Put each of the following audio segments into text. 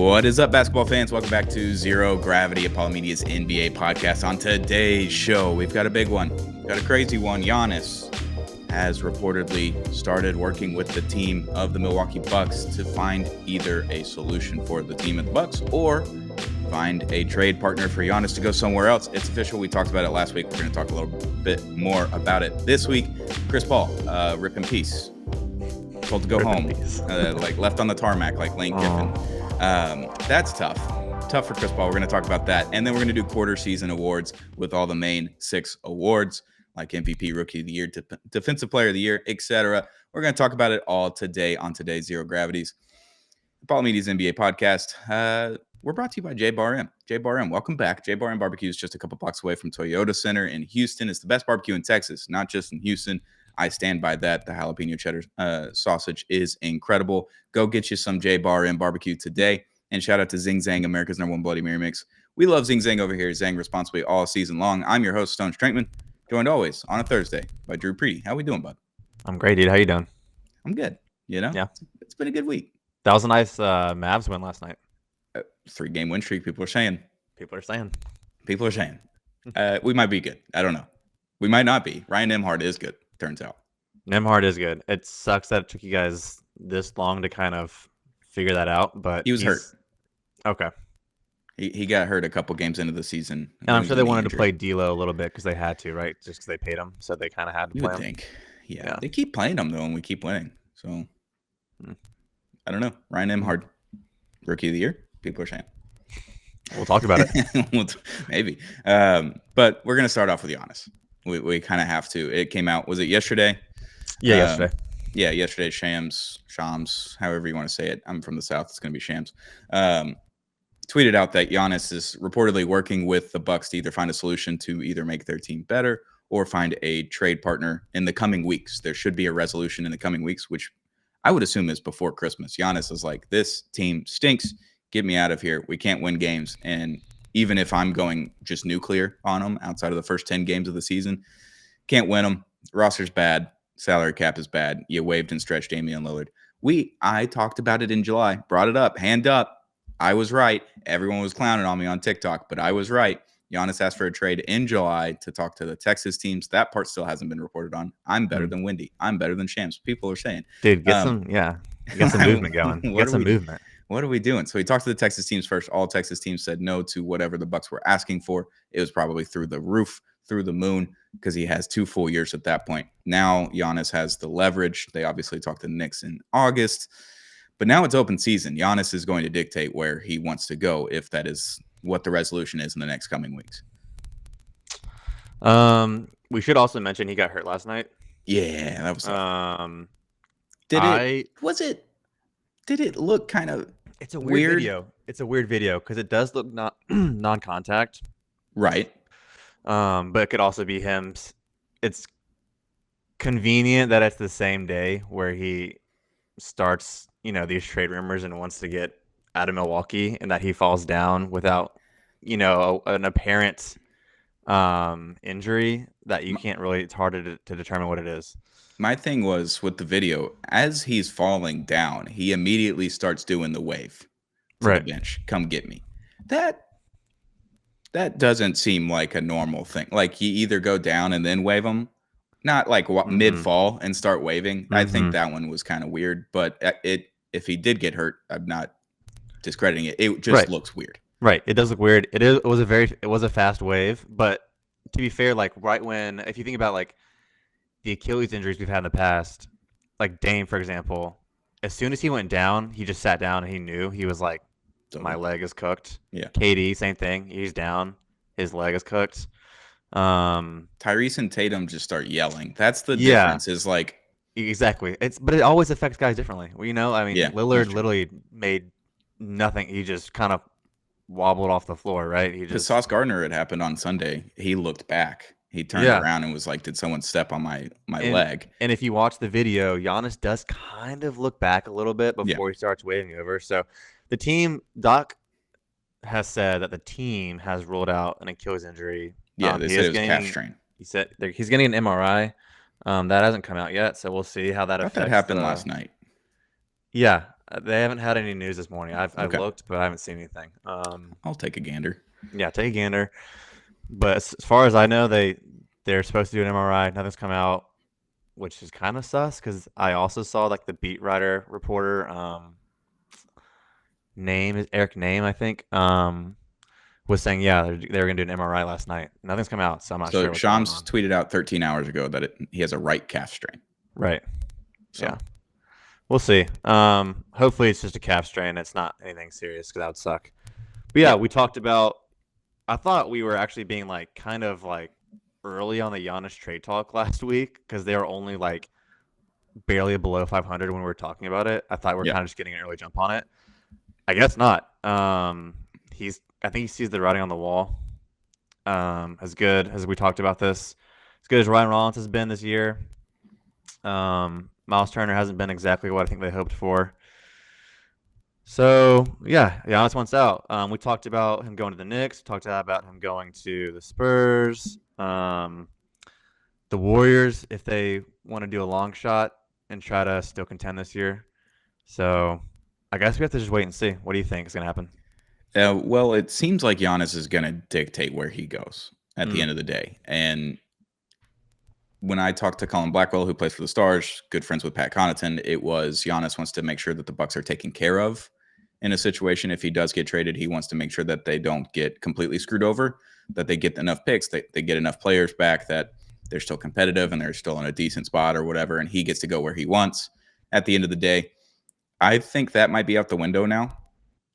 What is up, basketball fans? Welcome back to Zero Gravity, Apollo Media's NBA podcast. On today's show, we've got a big one. We've got a crazy one. Giannis has reportedly started working with the team of the Milwaukee Bucks to find either a solution for the team of the Bucks or find a trade partner for Giannis to go somewhere else. It's official. We talked about it last week. We're going to talk a little bit more about it this week. Chris Paul, rip in peace. Told to go home, like left on the tarmac like Lane Kiffin. That's tough for Chris Paul. We're going to talk about that. And then we're going to do quarter season awards with all the main 6 awards like MVP, Rookie of the Year, Defensive Player of the Year, etc. We're going to talk about it all today on today's Zero Gravities, Apollo Media's NBA podcast. We're brought to you by J Bar M. J Bar M, welcome back. J Bar M Barbecue is just a couple blocks away from Toyota Center in Houston. It's the best barbecue in Texas, not just in Houston. I stand by that. The jalapeno cheddar sausage is incredible. Go get you some J Bar M Barbecue today. And shout out to Zing Zang, America's #1 Bloody Mary mix. We love Zing Zang over here. Zang responsibly all season long. I'm your host, Stone Strankman, joined always on a Thursday by Drew Preety. How we doing, bud? I'm great, dude. How you doing? I'm good. You know? Yeah. It's been a good week. That was a nice Mavs win last night. 3-game win streak, people are saying. People are saying. We might be good. I don't know. We might not be. Ryan Nembhard is good, turns out. Nembhard is good. It sucks that it took you guys this long to kind of figure that out, but he was hurt. Okay. He got hurt a couple games into the season. And I'm sure they wanted to play D'Lo a little bit because they had to, right? Just because they paid him, so they kind of had to play him. Think. Yeah. They keep playing him, though, and we keep winning. So, I don't know. Ryan Nembhard, Rookie of the Year, people are saying. We'll talk about it. Maybe. But we're going to start off with Giannis. We kind of have to. It came out, was it yesterday? Yeah, yesterday. Yeah, yesterday. Shams, however you want to say it. I'm from the South. It's going to be Shams. Tweeted out that Giannis is reportedly working with the Bucks to either find a solution to either make their team better or find a trade partner in the coming weeks. There should be a resolution in the coming weeks, which I would assume is before Christmas. Giannis is like, this team stinks. Get me out of here. We can't win games. And even if I'm going just nuclear on them outside of the first 10 games of the season, can't win them. Roster's bad. Salary cap is bad. You waived and stretched Damian Lillard. I talked about it in July, brought it up, hand up. I was right. Everyone was clowning on me on TikTok, but I was right. Giannis asked for a trade in July to talk to the Texas teams. That part still hasn't been reported on. I'm better than Wendy. I'm better than Shams. People are saying. Dude, get some movement going. Get some movement. What are we doing? So he talked to the Texas teams first. All Texas teams said no to whatever the Bucks were asking for. It was probably through the roof, through the moon, because he has 2 full years at that point. Now Giannis has the leverage. They obviously talked to the Knicks in August. But now it's open season. Giannis is going to dictate where he wants to go if that is what the resolution is in the next coming weeks. We should also mention he got hurt last night. Yeah, that was Did it look kind of It's a weird video. It's a weird video because it does look not non-contact. Right. But it could also be him. It's convenient that it's the same day where he starts these trade rumors and wants to get out of Milwaukee, and that he falls down without an apparent injury that you can't really, it's hard to determine what it is. My thing was with the video, as he's falling down, he immediately starts doing the wave to the bench. Come get me. That doesn't seem like a normal thing. Like you either go down and then wave him, not like mid-fall and start waving. I think that one was kind of weird, but if he did get hurt, I'm not discrediting it. It just looks weird. Right. It does look weird. It was a fast wave, but to be fair, like if you think about like the Achilles injuries we've had in the past, like Dame, for example, as soon as he went down, he just sat down and he knew. He was like, my leg is cooked. Yeah. KD, same thing. He's down. His leg is cooked. Tyrese and Tatum just start yelling. That's the difference is like. Exactly. But it always affects guys differently. Well, Lillard literally made nothing. He just kind of wobbled off the floor, right? Because Sauce Gardner, it happened on Sunday. He looked back. He turned around and was like, did someone step on my leg? And if you watch the video, Giannis does kind of look back a little bit before he starts waving over. So the team, Doc has said that the team has ruled out an Achilles injury. Yeah, they said it was calf strain. He said he's getting an MRI. That hasn't come out yet, so we'll see how that affects. That happened last night. Yeah. They haven't had any news this morning. I've Okay, looked, but I haven't seen anything. I'll take a gander. Yeah, take a gander. But as far as I know, they're supposed to do an MRI. Nothing's come out, which is kind of sus because I also saw like the beat writer reporter name is Eric Name, I think, was saying yeah they were gonna do an MRI last night. Nothing's come out, so I'm not So sure what's going Shams on. tweeted out 13 hours ago that he has a right calf strain. Right. So Yeah. We'll see. Hopefully it's just a calf strain. It's not anything serious because that would suck. But yeah, we talked about. I thought we were actually being like kind of like early on the Giannis trade talk last week because they were only like barely below 500 when we were talking about it. I thought we were Yeah. kind of just getting an early jump on it. I guess not. I think he sees the writing on the wall. As good as we talked about this, as good as Ryan Rollins has been this year. Miles Turner hasn't been exactly what I think they hoped for. So yeah, Giannis wants out. We talked about him going to the Knicks. We talked about him going to the Spurs. The Warriors, if they want to do a long shot and try to still contend this year. So I guess we have to just wait and see. What do you think is going to happen? Well, it seems like Giannis is going to dictate where he goes at the end of the day. And when I talked to Colin Blackwell, who plays for the Stars, good friends with Pat Connaughton, it was Giannis wants to make sure that the Bucks are taken care of in a situation. If he does get traded, he wants to make sure that they don't get completely screwed over, that they get enough picks, they get enough players back, that they're still competitive and they're still in a decent spot or whatever, and he gets to go where he wants at the end of the day. I think that might be out the window now.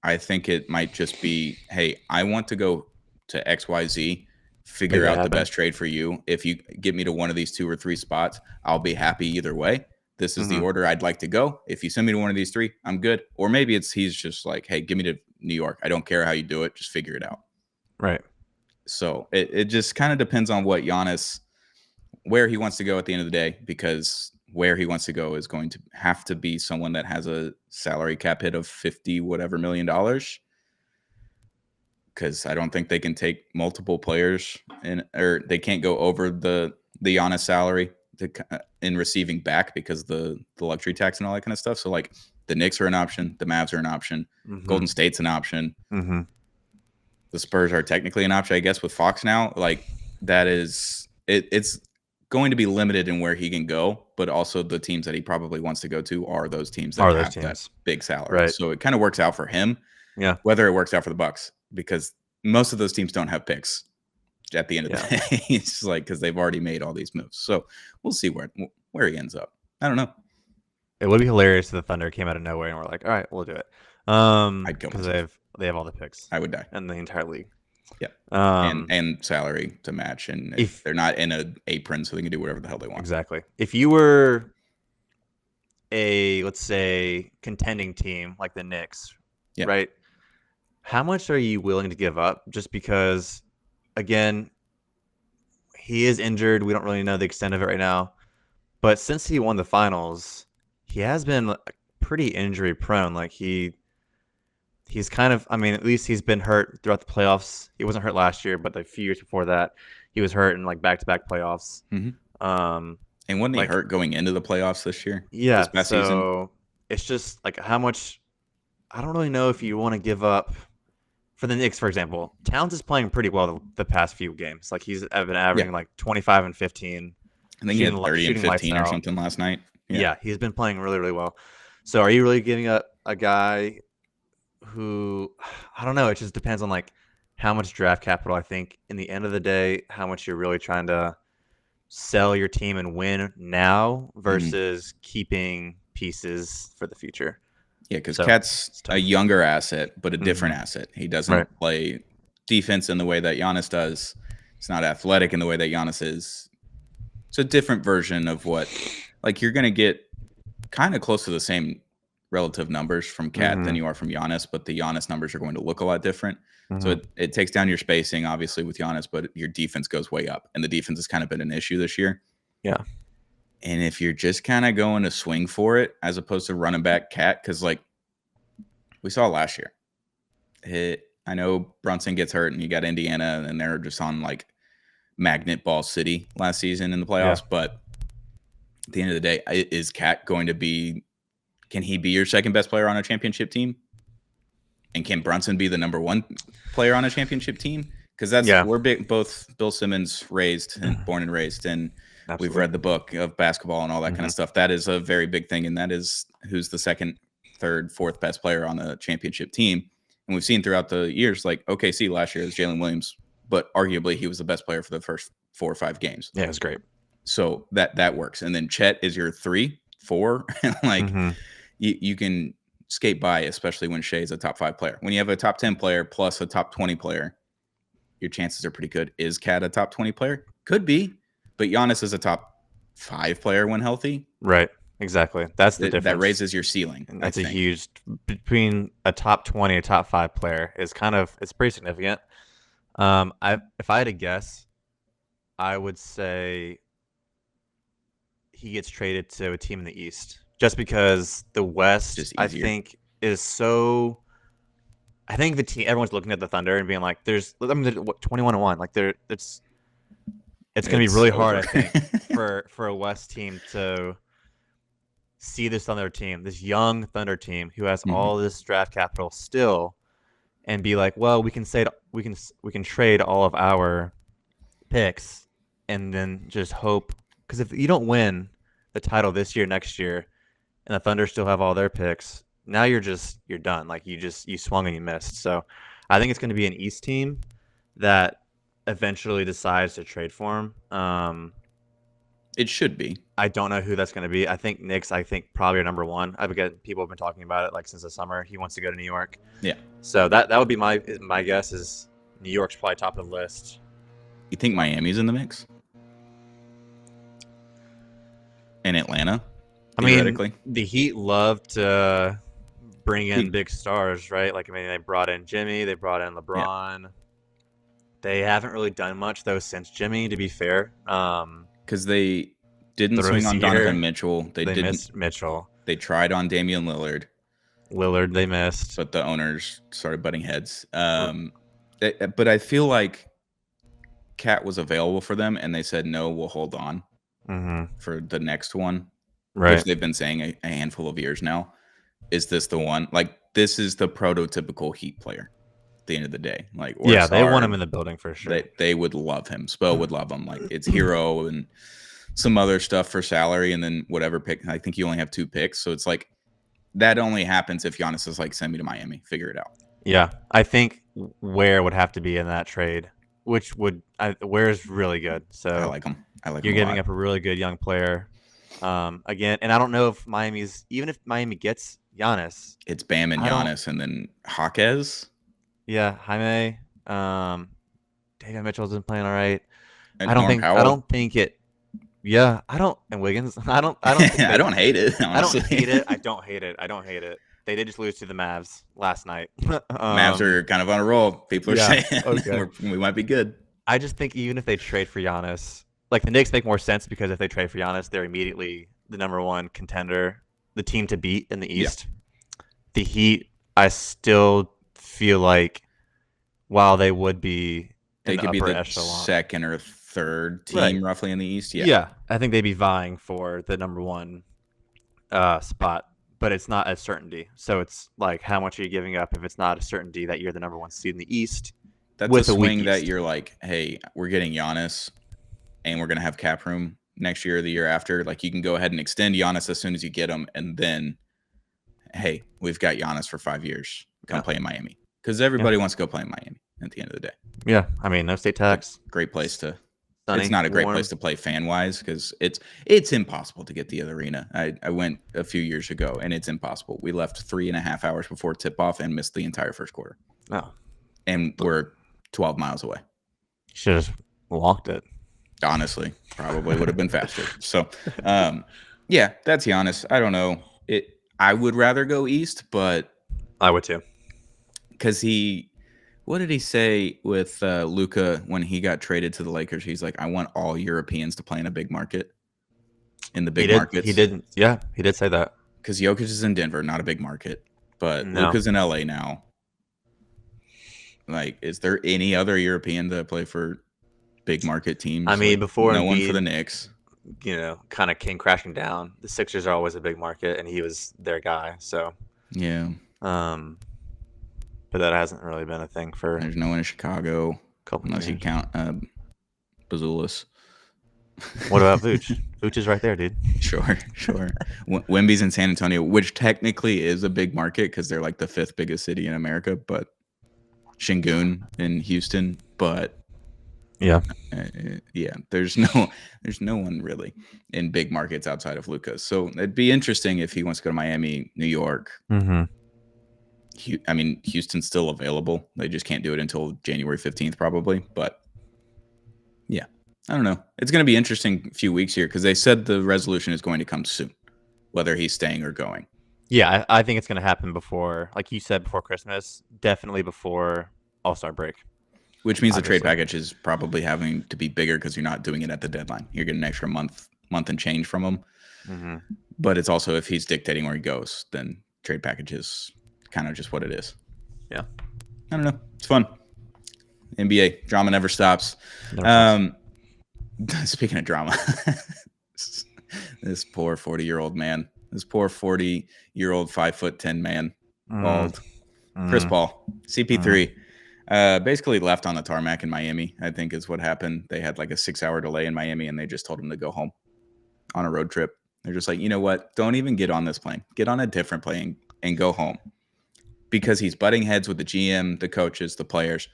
I think it might just be, hey, I want to go to XYZ, figure out the best trade for you. If you get me to one of these 2 or 3 spots, I'll be happy either way. This is the order I'd like to go. If you send me to one of these 3, I'm good. Or maybe he's just like, hey, give me to New York. I don't care how you do it. Just figure it out. Right. So it just kind of depends on what Giannis, where he wants to go at the end of the day, because where he wants to go is going to have to be someone that has a salary cap hit of 50 whatever million dollars. Because I don't think they can take multiple players or they can't go over the Giannis salary in receiving back because the luxury tax and all that kind of stuff. So like the Knicks are an option, the Mavs are an option, Golden State's an option, the Spurs are technically an option, I guess, with Fox now. Like that is it's going to be limited in where he can go, but also the teams that he probably wants to go to are those teams that have that big salary. Right. So it kind of works out for him. Yeah. Whether it works out for the Bucks, because most of those teams don't have picks at the end of the day. It's like because they've already made all these moves. So we'll see where he ends up. I don't know. It would be hilarious if the Thunder came out of nowhere and we're like, all right, we'll do it. I'd go because they have all the picks. I would die. And the entire league. Yeah. And salary to match, and if they're not in an apron, so they can do whatever the hell they want. Exactly. If you were let's say contending team like the Knicks, right? How much are you willing to give up just because, again, he is injured. We don't really know the extent of it right now. But since he won the finals, he has been pretty injury prone. Like he's kind of, I mean, at least he's been hurt throughout the playoffs. He wasn't hurt last year, but the few years before that, he was hurt in like back-to-back playoffs. And wasn't he hurt going into the playoffs this year? Yeah. This past season? It's just like how much, I don't really know if you want to give up. For the Knicks, for example, Towns is playing pretty well the past few games. Like he's been averaging like 25 and 15. I think he had 30 and 15 or something last night. Yeah, he's been playing really, really well. So are you really giving up a guy who, I don't know, it just depends on like how much draft capital. I think in the end of the day, how much you're really trying to sell your team and win now versus keeping pieces for the future. Yeah, because Cat's a younger asset, but a different asset. He doesn't play defense in the way that Giannis does. He's not athletic in the way that Giannis is. It's a different version of what, like, you're going to get kind of close to the same relative numbers from Cat than you are from Giannis, but the Giannis numbers are going to look a lot different. So it takes down your spacing, obviously, with Giannis, but your defense goes way up. And the defense has kind of been an issue this year. Yeah. And if you're just kind of going to swing for it as opposed to running back Cat, because like we saw last year, I know Brunson gets hurt and you got Indiana and they're just on like magnet ball city last season in the playoffs. But at the end of the day, is Cat going to be can he be your second best player on a championship team? And can Brunson be the number one player on a championship team? Because we're both Bill Simmons born and raised, and we've read the book of basketball and all that kind of stuff. That is a very big thing, and that is who's the second, third, fourth best player on the championship team. And we've seen throughout the years, like OKC last year is Jalen Williams, but arguably he was the best player for the first 4 or 5 games. Yeah, it was great. So that works. And then Chet is your 3, 4, like you can skate by, especially when Shea's a top 5 player. When you have a top 10 player plus a top 20 player, your chances are pretty good. Is Cat a top 20 player? Could be, but Giannis is a top 5 player when healthy. Right. Exactly. That's the difference. That raises your ceiling. And that's a huge between a top 20 and top 5 player is it's pretty significant. If I had to guess, I would say he gets traded to a team in the East just because the West, I think, is so. I think the team, everyone's looking at the Thunder and being like, they're 21-1. Like it's going to be really hard, I think, for a West team to see this Thunder team, this young Thunder team who has all this draft capital still, and be like, well, we can trade all of our picks and then just hope, because if you don't win the title this year, next year, and the Thunder still have all their picks, now you're done. Like you swung and you missed. So I think it's going to be an East team that eventually decides to trade for him. It should be. I don't know who that's going to be. I think Knicks. I think probably are number one. People have been talking about it like since the summer. He wants to go to New York. Yeah. So that would be my guess is New York's probably top of the list. You think Miami's in the mix? In Atlanta? I mean, the Heat love to bring in big stars, right? Like, I mean, they brought in Jimmy, they brought in LeBron. Yeah. They haven't really done much though since Jimmy, to be fair. Because they didn't swing on Donovan Mitchell. They missed Mitchell. They tried on Damian Lillard. They missed. But the owners started butting heads. But I feel like Cat was available for them, and they said, no, we'll hold on for the next one. Right. Which they've been saying a handful of years now. Is this the one? Like, this is the prototypical Heat player at the end of the day. Like, yeah, they want him in the building for sure. They would love him. Spo would love him. Like, it's Hero and some other stuff for salary, and then whatever pick. I think you only have 2 picks. So it's like, that only happens if Giannis is like, send me to Miami. Figure it out. Yeah. I think Ware would have to be in that trade, Ware's really good. So I like him. You're giving up a really good young player. Again, and I don't know if even if Miami gets Giannis, it's Bam and Giannis, and then Jaquez. Yeah, Jaime. David Mitchell's been playing all right. And I don't think it. Yeah, and Wiggins. I don't. I don't hate it. Honestly. I don't hate it. They did just lose to the Mavs last night. Mavs are kind of on a roll. People are saying we might be good. I just think even if they trade for Giannis, like the Knicks make more sense because if they trade for Giannis, they're immediately the number one contender, the team to beat in the East. Yeah. The Heat, I still feel like while they would be they could be the echelon, second or third team roughly in the East. Yeah, I think they'd be vying for the number one spot, but it's not a certainty. So it's like, how much are you giving up if it's not a certainty that you're the number one seed in the East? That's with a swing that you're like, hey, we're getting Giannis, and we're going to have cap room next year or the year after. Like, you can go ahead and extend Giannis as soon as you get him, and then, hey, we've got Giannis for 5 years. Come play in Miami. Because everybody wants to go play in Miami at the end of the day. Yeah, I mean, no state tax. Great place to It's not a great place to play fan-wise because it's impossible to get the other arena. I went a few years ago, and it's impossible. We left 3.5 hours before tip-off and missed the entire first quarter. Oh. And we're 12 miles away. Should have walked it. Honestly, probably would have been faster. So, yeah, that's Giannis. I don't know. I would rather go East, but I would too. Because what did he say with Luka when he got traded to the Lakers? He's like, I want all Europeans to play in a big market. In the big markets. He did. Yeah, he did say that. Because Jokic is in Denver, not a big market, but Luka's in LA now. Like, is there any other European that play for big market teams? I mean, like, before no one for the Knicks. kind of came crashing down. The Sixers are always a big market, and he was their guy. So, Yeah. um, but that hasn't really been a thing for a There's no one in Chicago couple unless you years. count Bazulis. What about Vooch? Vooch is right there, dude. Sure. Wemby's in San Antonio, which technically is a big market because they're like the 5th biggest city in America, but Shingun in Houston, but Yeah. yeah, there's no one really in big markets outside of Lucas. So it'd be interesting if he wants to go to Miami, New York. Mm-hmm. I mean, Houston's still available. They just can't do it until January 15th, probably. But yeah, I don't know. It's going to be interesting few weeks here because they said the resolution is going to come soon, whether he's staying or going. Yeah, I think it's going to happen before, like you said, before Christmas. Definitely before All-Star break. Which means Obviously. the trade package is probably having to be bigger because you're not doing it at the deadline. You're getting an extra month and change from him. Mm-hmm. But it's also if he's dictating where he goes, then trade package is kind of just what it is. Yeah. I don't know. It's fun. NBA drama never stops. Speaking of drama, this poor 40-year-old man, this poor 40-year-old 5'10" man, bald, Chris Paul, CP3, basically left on the tarmac in Miami. I think is what happened. They had like a 6-hour delay in Miami, and they just told him to go home on a road trip. They're just like, you know what? Don't even get on this plane. Get on a different plane and go home. Because he's butting heads with the GM, the coaches, the players.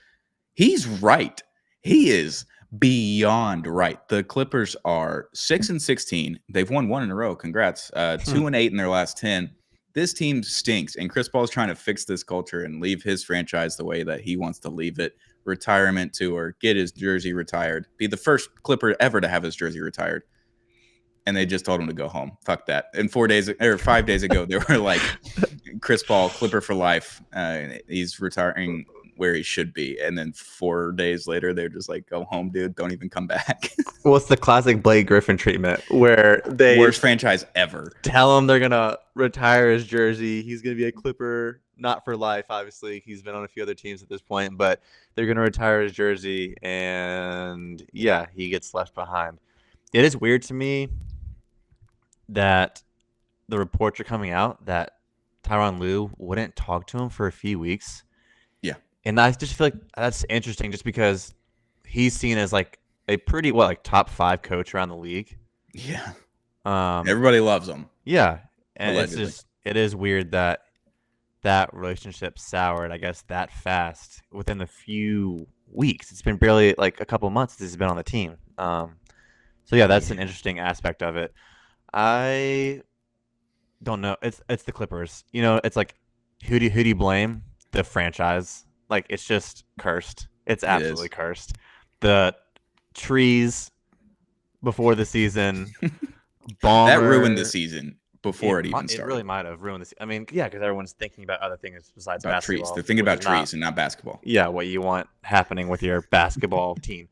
He's right. He is beyond right. The Clippers are 6-16. They've won 1 in a row. Congrats. 2-8 in their last 10. This team stinks, and Chris Paul's trying to fix this culture and leave his franchise the way that he wants to leave it. Retirement tour, get his jersey retired, be the first Clipper ever to have his jersey retired. And they just told him to go home. Fuck that. And 5 days ago, they were like, Chris Paul, Clipper for life. He's retiring where he should be. And then 4 days later, they're just like, go home, dude. Don't even come back. Well, it's the classic Blake Griffin treatment where they worst franchise ever. Tell him they're going to retire his jersey. He's going to be a Clipper, not for life, obviously. He's been on a few other teams at this point, but they're going to retire his jersey. And yeah, he gets left behind. It is weird to me that the reports are coming out that Tyronn Lue wouldn't talk to him for a few weeks. Yeah. And I just feel like that's interesting just because he's seen as like a pretty, top 5 coach around the league. Yeah. Everybody loves him. Yeah. And it is weird that relationship soured, I guess, that fast within a few weeks. It's been barely like a couple months since he's been on the team. So yeah, that's an interesting aspect of it. I don't know. It's the Clippers. It's like who do you blame? The franchise. Like it's just cursed. It's absolutely cursed. The trees before the season. Bomber, that ruined the season before it even started. It really might have ruined the. I mean, yeah, because everyone's thinking about other things besides about basketball. Trees. They're thinking about trees and not basketball. Yeah, what you want happening with your basketball team.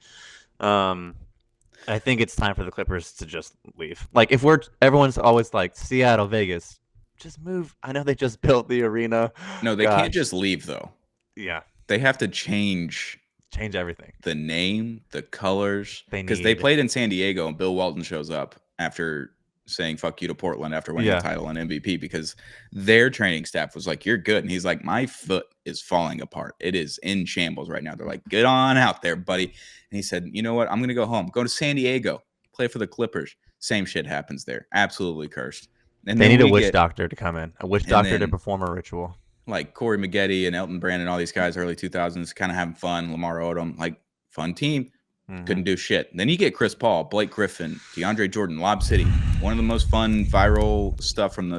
I think it's time for the Clippers to just leave. Like everyone's always like Seattle, Vegas, just move. I know they just built the arena. No, they can't just leave though. Yeah, they have to change everything. The name, the colors, because they played in San Diego and Bill Walton shows up after saying "fuck you" to Portland after winning the title and MVP because their training staff was like, "You're good," and he's like, "My foot is falling apart. It is in shambles right now." They're like, "Get on out there, buddy." And he said, "You know what? I'm gonna go home. Go to San Diego, play for the Clippers." Same shit happens there. Absolutely cursed. And they need a witch doctor to come in, a witch doctor to perform a ritual. Like Corey Maggette and Elton Brand and all these guys, early 2000s, kind of having fun. Lamar Odom, like fun team. Couldn't do shit. Then you get Chris Paul, Blake Griffin, DeAndre Jordan, Lob City. One of the most fun viral stuff from the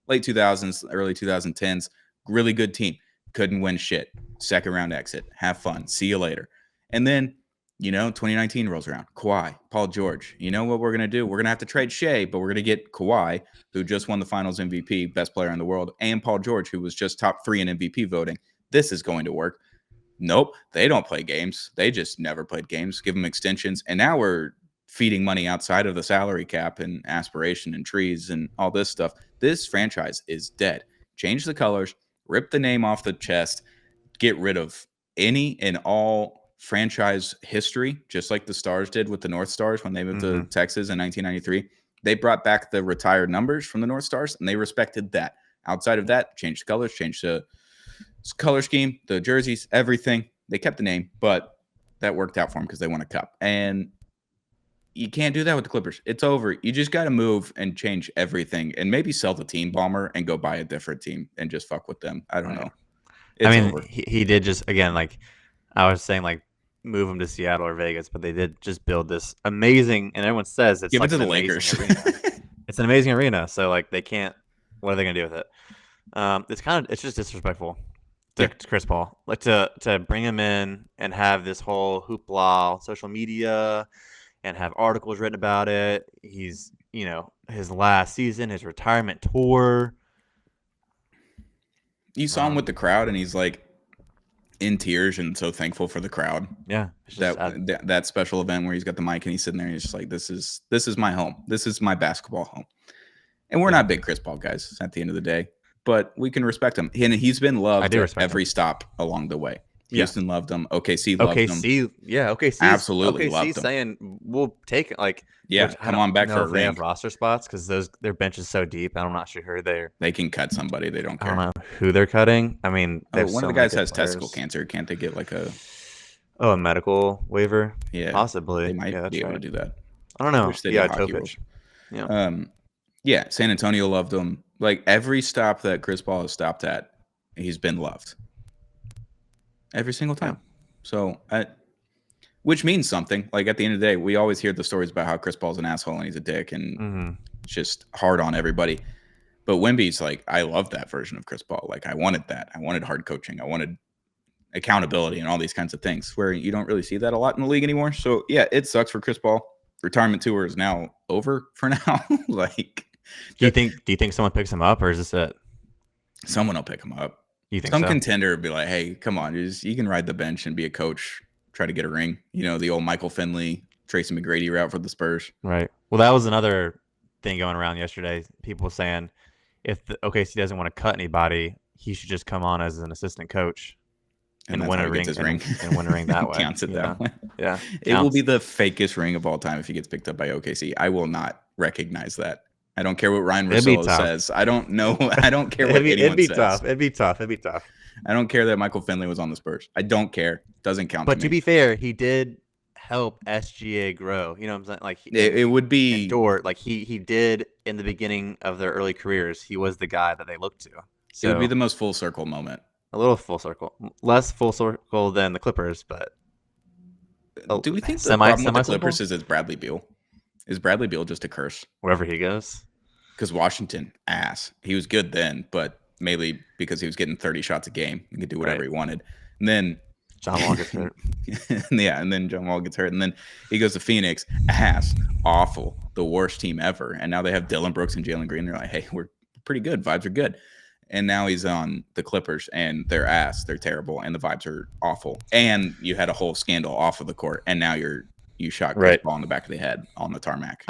late 2000s, early 2010s. Really good team. Couldn't win shit. Second round exit. Have fun. See you later. And then, 2019 rolls around. Kawhi, Paul George. You know what we're going to do? We're going to have to trade Shea, but we're going to get Kawhi, who just won the finals MVP, best player in the world, and Paul George, who was just top 3 in MVP voting. This is going to work. Nope, they don't play games. They just never played games. Give them extensions. And now we're feeding money outside of the salary cap and aspiration and trees and all this stuff. This franchise is dead. Change the colors, rip the name off the chest, get rid of any and all franchise history, just like the Stars did with the North Stars when they moved to Texas in 1993. They brought back the retired numbers from the North Stars, and they respected that. Outside of that, changed the colors, changed the color scheme, the jerseys, everything. They kept the name, but that worked out for them because they won a cup. And you can't do that with the Clippers. It's over. You just got to move and change everything and maybe sell the team bomber and go buy a different team and just fuck with them. I don't know. It's over. He did just, again, like I was saying, like move him to Seattle or Vegas, but they did just build this amazing, and everyone says it's give like it to the Lakers. It's an amazing arena. So like they can't, what are they going to do with it? It's just disrespectful to Chris Paul, like to bring him in and have this whole hoopla on social media and have articles written about it. He's, his last season, his retirement tour. You saw him with the crowd, and he's like in tears and so thankful for the crowd. Yeah, that special event where he's got the mic and he's sitting there and he's just like, this is my home. This is my basketball home. And we're not big Chris Paul guys at the end of the day, but we can respect him. And he's been loved at every stop along the way. Houston loved him. OKC loved him. Yeah, OKC absolutely loved him. Saying we'll take it. Like, come on back for a ring. They have roster spots because their bench is so deep. I'm not sure who they can cut somebody. They don't care. I don't know who they're cutting. I mean, one of the guys has testicle cancer. Can't they get like a medical waiver? Yeah, possibly. They might be able to do that. I don't know. Yeah, San Antonio loved him. Like every stop that Chris Paul has stopped at, he's been loved. Every single time. So, which means something. Like at the end of the day, we always hear the stories about how Chris Paul's an asshole and he's a dick and just hard on everybody. But Wemby's like, I love that version of Chris Paul. Like I wanted that. I wanted hard coaching. I wanted accountability and all these kinds of things where you don't really see that a lot in the league anymore. So yeah, it sucks for Chris Paul. Retirement tour is now over for now. Like, do you think someone picks him up, or is this it? Someone will pick him up. You think some so? Contender would be like, hey, come on, you can ride the bench and be a coach, try to get a ring. The old Michael Finley, Tracy McGrady route for the Spurs. Right. Well, that was another thing going around yesterday. People saying if the OKC doesn't want to cut anybody, he should just come on as an assistant coach and win a ring, and win a ring that way. Counts it that way. Yeah. It will be the fakest ring of all time if he gets picked up by OKC. I will not recognize that. I don't care what Ryan Russillo says. I don't know. I don't care what anyone says. It'd be tough. I don't care that Michael Finley was on the Spurs. I don't care. Doesn't count. But to be fair, he did help SGA grow. You know what I'm saying? Like it would be endured. Like he did in the beginning of their early careers. He was the guy that they looked to. So, it would be the most full circle moment. A little full circle, less full circle than the Clippers, but do we think the problem with the Clippers is Bradley Beal? Is Bradley Beal just a curse wherever he goes? Because Washington ass. He was good then, but mainly because he was getting 30 shots a game. He could do whatever he wanted. And then John Wall gets hurt. And then John Wall gets hurt. And then he goes to Phoenix. Ass. Awful. The worst team ever. And now they have Dylan Brooks and Jalen Green. They're like, hey, we're pretty good. Vibes are good. And now he's on the Clippers, and they're ass. They're terrible, and the vibes are awful. And you had a whole scandal off of the court, and now you shot Chris Paul in the back of the head on the tarmac.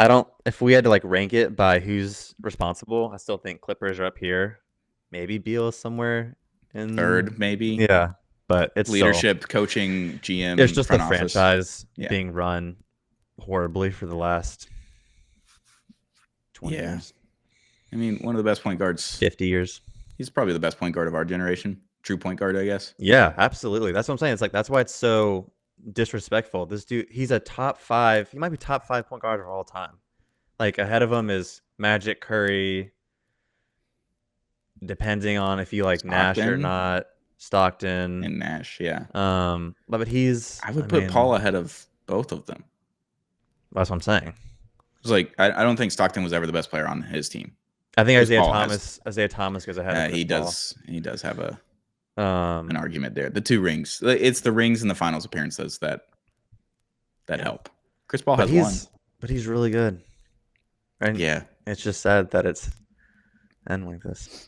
If we had to like rank it by who's responsible, I still think Clippers are up here. Maybe Beal is somewhere in third, maybe. Yeah, but it's leadership, coaching, GM. It's just the franchise being run horribly for the last 20 years. I mean, one of the best point guards. 50 years. He's probably the best point guard of our generation. True point guard, I guess. Yeah, absolutely. That's what I'm saying. It's like that's why it's so disrespectful. This dude, he's a top 5. He might be top 5 point guard of all time. Like ahead of him is Magic, Curry. Depending on if you like Nash or not, Stockton and Nash, yeah. But I would put Paul ahead of both of them. That's what I'm saying. It's like I don't think Stockton was ever the best player on his team. I think Isaiah Thomas goes ahead. He does have an argument there. The 2 rings. It's the rings and the finals appearances that help. Chris Paul has one, but he's really good. Right? Yeah, it's just sad that it's end like this.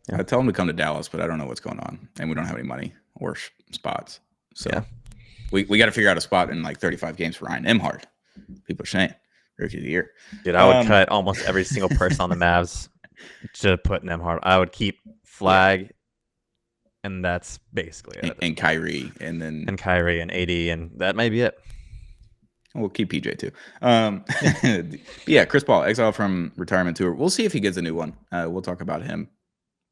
Yeah. I tell him to come to Dallas, but I don't know what's going on, and we don't have any money or spots. So we got to figure out a spot in like 35 games for Ryan Nembhard. People are saying Rookie of the Year. Dude, I would cut almost every single person on the Mavs to put Nembhard. I would keep Flag and that's basically it. And Kyrie, and then and Kyrie and AD, and that may be it. we'll keep PJ too. Yeah, Chris Paul, exiled from retirement tour. We'll see if he gets a new one. We'll talk about him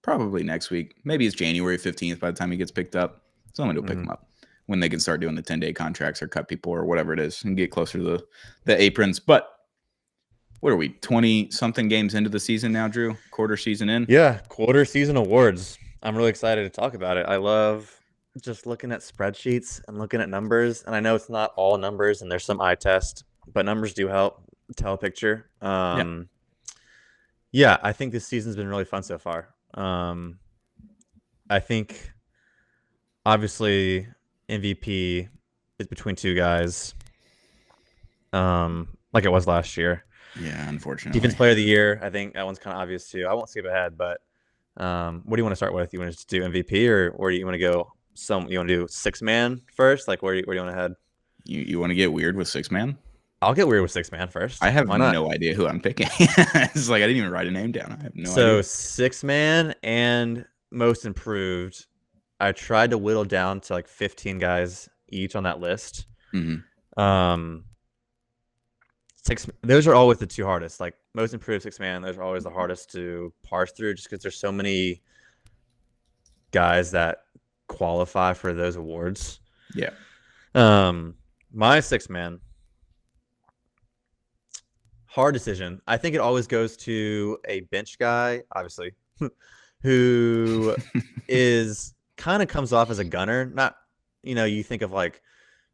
probably next week. Maybe it's January 15th by the time he gets picked up. Someone will pick him up when they can start doing the 10-day contracts or cut people or whatever it is and get closer to the aprons. But what are we, 20-something games into the season now, Drew? Quarter season in? Yeah, quarter season awards. I'm really excited to talk about it. I love just looking at spreadsheets and looking at numbers. And I know it's not all numbers and there's some eye test, but numbers do help tell a picture. Yeah, I think this season's been really fun so far. I think obviously MVP is between two guys, like it was last year. Yeah, unfortunately. Defense player of the year, I think that one's kind of obvious too. I won't skip ahead, but what do you want to start with? You want to just do MVP, or do you want to go you want to do 6-man first? Like where do you want to head? You want to get weird with 6-man? I'll get weird with 6-man first. I have Why not? no idea who I'm picking. It's like I didn't even write a name down. I have no idea. So 6-man and most improved. I tried to whittle down to like 15 guys each on that list. Those are always the two hardest. Like most improved, 6-man, those are always the hardest to parse through, just because there's so many guys that qualify for those awards. Yeah. My 6-man, hard decision. I think it always goes to a bench guy, obviously, who is kind of comes off as a gunner. Not, you think of like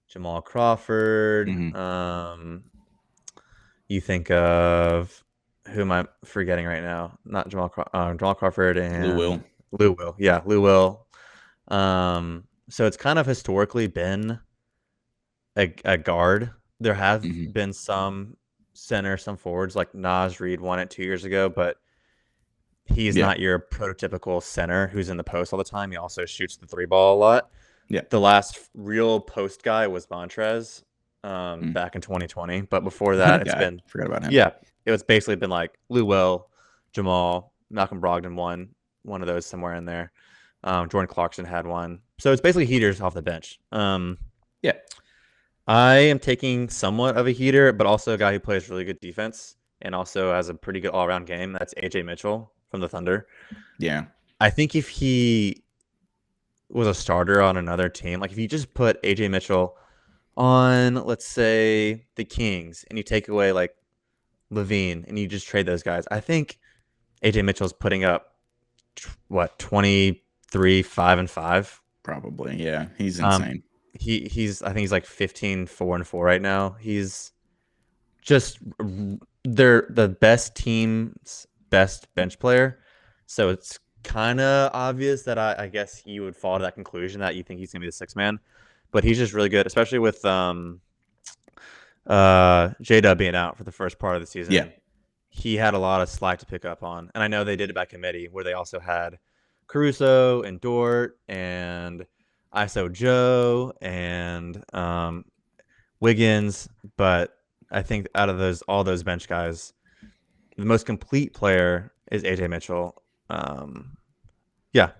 Jamal Crawford. You think of, who am I forgetting right now? Not Jamal Crawford and Lou Will. Yeah, Lou Will. So it's kind of historically been a guard. There have been some center, some forwards, like Naz Reid won it 2 years ago, but he's not your prototypical center who's in the post all the time. He also shoots the 3-ball a lot. Yeah. The last real post guy was Montrez back in 2020, but before that, it's been forgot about him. Yeah, it was basically been like Lou Will, Jamal, Malcolm Brogdon won one of those somewhere in there. Jordan Clarkson had one, so it's basically heaters off the bench. Yeah, I am taking somewhat of a heater, but also a guy who plays really good defense and also has a pretty good all-around game. That's AJ Mitchell from the Thunder. Yeah, I think if he was a starter on another team, like if you just put AJ Mitchell on, let's say, the Kings, and you take away like Levine and you just trade those guys, I think AJ Mitchell's putting up 23, 5 and 5. Probably, yeah. He's insane. He's I think he's like 15, 4 and 4 right now. He's just they're the best team's best bench player. So it's kind of obvious that I guess you would fall to that conclusion that you think he's gonna be the 6-man. But he's just really good, especially with J-Dub being out for the first part of the season. Yeah. He had a lot of slack to pick up on. And I know they did it by committee, where they also had Caruso and Dort and ISO Joe and Wiggins. But I think out of all those bench guys, the most complete player is AJ Mitchell. Yeah,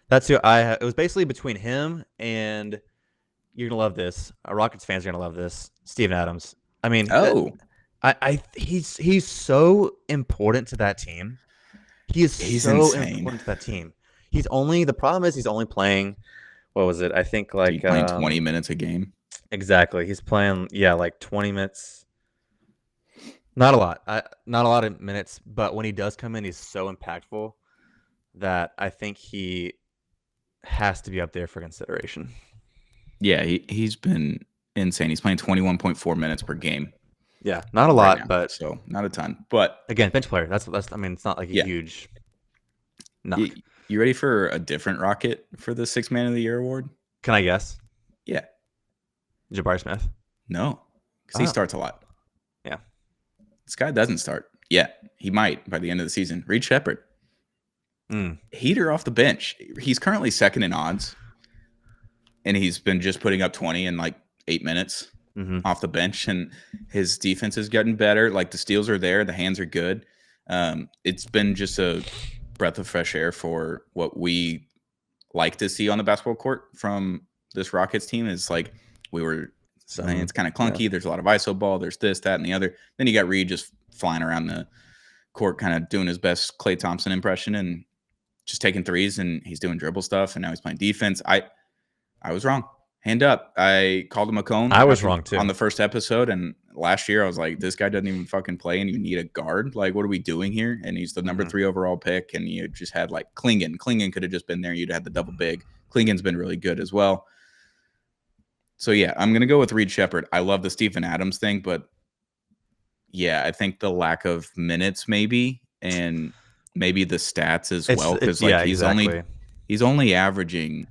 that's who it was basically between him and, you're gonna love this, Rockets fans are gonna love this, Steven Adams. I mean, he's so important to that team. He's so insane. Important to that team. The problem is he's only playing, what was it? I think like he's playing 20 minutes a game. Exactly. He's playing, like 20 minutes. Not a lot of minutes, but when he does come in, he's so impactful that I think he has to be up there for consideration. Yeah, he's been insane. He's playing 21.4 minutes per game. Yeah, not a lot, but so not a ton. But again, bench player. That's. I mean, it's not like a huge knock. You ready for a different Rocket for the 6-Man of the Year award? Can I guess? Yeah. Jabari Smith? No, because he starts a lot. Yeah. This guy doesn't start yet. He might by the end of the season. Reed Shepherd. Heater off the bench. He's currently second in odds. And he's been just putting up 20 in like 8 minutes off the bench. And his defense is getting better. Like the steals are there. The hands are good. It's been just a breath of fresh air for what we like to see on the basketball court from this Rockets team is like it's kind of clunky. Yeah. There's a lot of ISO ball. There's this, that, and the other. Then you got Reed just flying around the court, kind of doing his best Klay Thompson impression and just taking threes, and he's doing dribble stuff, and now he's playing defense. I was wrong. Hand up. I called him a cone. I was wrong too on the first episode, and last year I was like, this guy doesn't even fucking play, and you need a guard. Like, what are we doing here? And he's the number 3 overall pick, and you just had like Klingon. Klingon could have just been there. You'd had the double big. Klingon's been really good as well. So yeah, I'm gonna go with Reed Shepherd. I love the Stephen Adams thing, but yeah, I think the lack of minutes maybe, and maybe the stats as well, because like he's only averaging.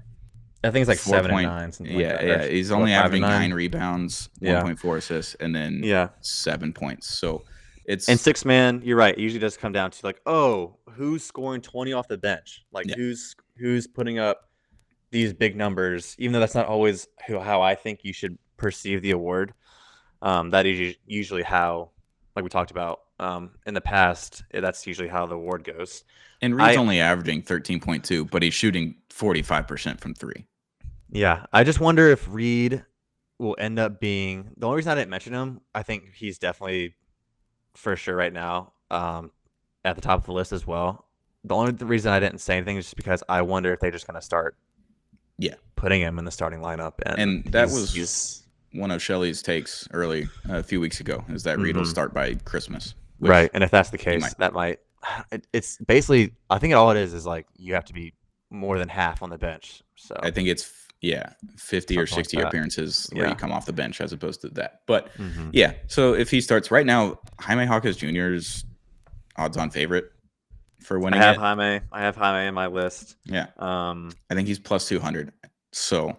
I think it's like 7 and 9. Something like that. Yeah. He's only averaging 9 rebounds, 1.4 assists, and then 7 points. So it's and 6-man. You're right. It usually does come down to like, oh, who's scoring 20 off the bench? Like who's putting up these big numbers? Even though that's not always how I think you should perceive the award. That is usually how, like we talked about in the past, that's usually how the award goes. And Reed's only averaging 13.2, but he's shooting 45% from 3. Yeah, I just wonder if Reed will end up being the only reason I didn't mention him. I think he's definitely for sure right now at the top of the list as well. The only reason I didn't say anything is just because I wonder if they're just going to start putting him in the starting lineup. And that was one of Shelley's takes early a few weeks ago, is that Reed will start by Christmas. Right, and if that's the case, that might it's basically, I think all it is like you have to be more than half on the bench. So I think it's 50 or 60 appearances where you come off the bench as opposed to that. But so if he starts right now, Jaime Hawkins Jr. is odds-on favorite for winning. I have Jaime in my list. Yeah. I think he's plus 200. So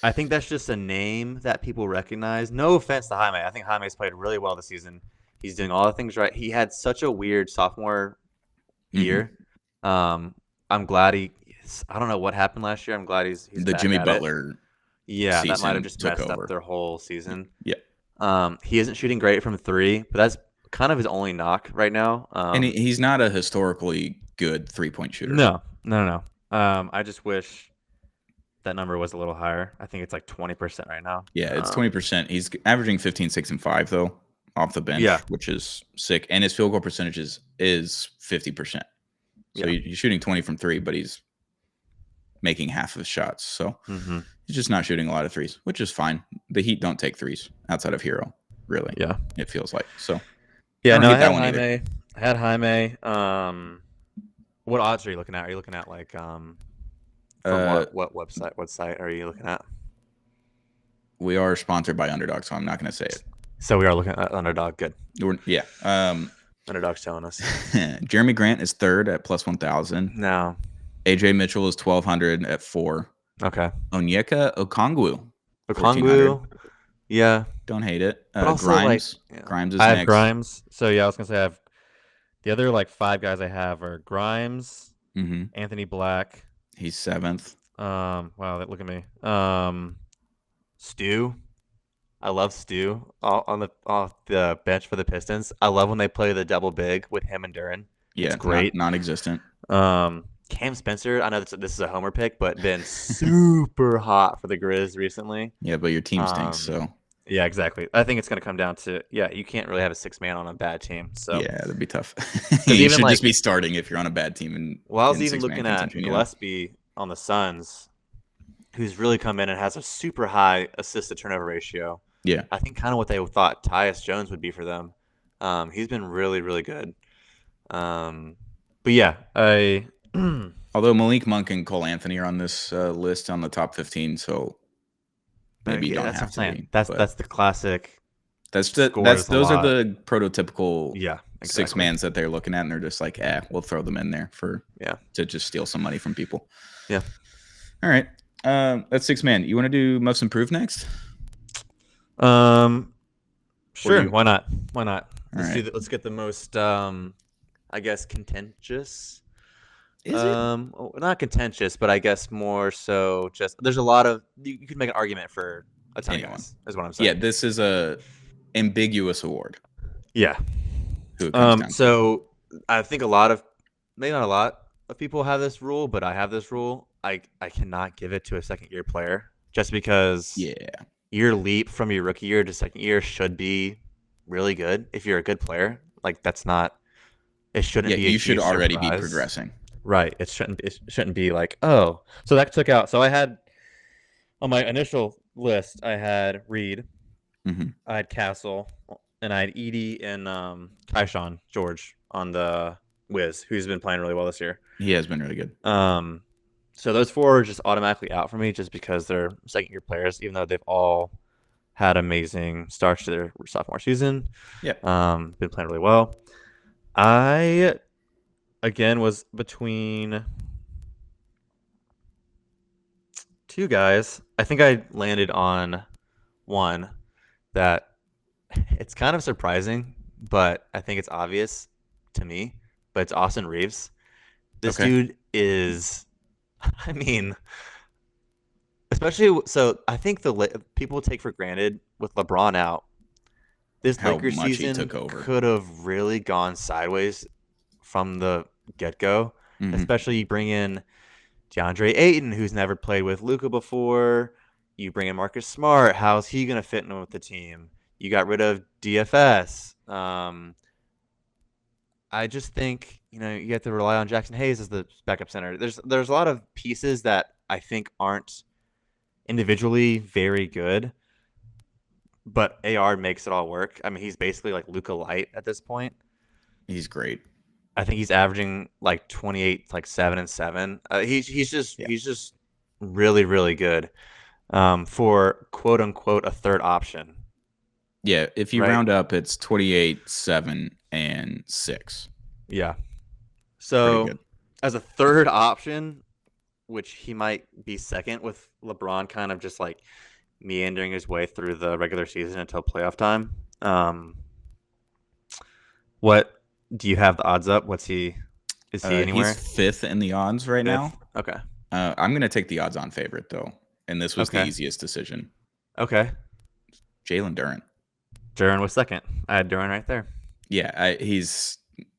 I think that's just a name that people recognize. No offense to Jaime. I think Jaime's played really well this season. He's doing all the things right. He had such a weird sophomore year. I'm glad I don't know what happened last year. I'm glad he's the back Jimmy at Butler. It. Yeah, that might have just messed up their whole season. Yeah. He isn't shooting great from 3, but that's kind of his only knock right now. And he's not a historically good 3-point shooter. No. I just wish that number was a little higher. I think it's like 20% right now. Yeah, it's 20%. He's averaging 15, 6, and 5 though off the bench, which is sick. And his field goal percentage is 50%. So he's shooting 20 from 3, but he's making half of his shots. So he's just not shooting a lot of threes, which is fine. The Heat don't take threes outside of Hero, really. Yeah. It feels like. So yeah, I had Jaime. What odds are you looking at? Are you looking at like from what website? What site are you looking at? We are sponsored by Underdog, so I'm not going to say it. So we are looking at Underdog. Good. Underdog's telling us. Jeremy Grant is 3rd at plus 1,000. No. AJ Mitchell is 1,200 at 4. Okay. Onyeka Okongwu. Yeah. Don't hate it. Grimes. Grimes is I have next. Grimes. So I was gonna say I have the other like 5 guys I have are Grimes, Anthony Black. He's 7th. Wow, look at me. Stu. I love Stu off the bench for the Pistons. I love when they play the double big with him and Duren. Yeah, it's great. Non-existent. Cam Spencer, I know this is a homer pick, but been super hot for the Grizz recently. Yeah, but your team stinks, so. Yeah, exactly. I think it's going to come down to, you can't really have a 6-man on a bad team. So yeah, that'd be tough. You should just be starting if you're on a bad team. I was even looking at Gillespie on the Suns, who's really come in and has a super high assist-to-turnover ratio. Yeah. I think kind of what they thought Tyus Jones would be for them. He's been really, really good. But yeah, although Malik Monk and Cole Anthony are on this list on the top 15, so maybe you don't have to be. That's the classic. Those are the prototypical 6-mans that they're looking at, and they're just like, we'll throw them in there to just steal some money from people. Yeah. All right. That's 6-man. You want to do most improved next? Sure. Why not? Let's get the most I guess contentious. Is it? Not contentious, but I guess more so just there's a lot of you could make an argument for a ton of guys, is what I'm saying. Yeah, this is a ambiguous award. Yeah. So I think maybe not a lot of people have this rule, but I have this rule. I cannot give it to a second-year player just because Yeah. your leap from your rookie year to second year should be really good if you're a good player. Like it shouldn't Yeah, be a you should huge already be surprise. progressing. Right. It shouldn't be like, oh. So that took out. So I had on my initial list, I had Reed, Hmm. I had Castle, and I had Edie and Tyshawn George on the Wiz, who's been playing really well this year. He has been really good. So those four are just automatically out for me just because they're second year players, even though they've all had amazing starts to their sophomore season. Yeah. Been playing really well. I again was between two guys. I think I landed on one that it's kind of surprising, but I think it's obvious to me. But it's Austin Reeves. This Okay. dude is, I mean, especially so. I think people take for granted with LeBron out. This How Lakers much he season took over. could have really gone sideways from the get go. Hmm. Especially you bring in DeAndre Ayton, who's never played with Luka before. You bring in Marcus Smart. How's he going to fit in with the team? You got rid of DFS. I just think you have to rely on Jackson Hayes as the backup center. There's a lot of pieces that I think aren't individually very good, but AR makes it all work. I mean, he's basically like Luka Light at this point. He's great. I think he's averaging like 28, like 7 and 7. He's Yeah. just really really good for quote unquote a third option. Yeah. If you Right. round up, it's 28, 7, and 6. Yeah. Pretty So good. as a third option, which he might be second with LeBron kind of just like meandering his way through the regular season until playoff time. What do you have the odds up? Is he anywhere? He's 5th in the odds right now. Okay. I'm going to take the odds-on favorite, though. And this was the Okay. easiest decision. Okay. Jalen Duren. Duren was second. I had Duren right there. Yeah, he's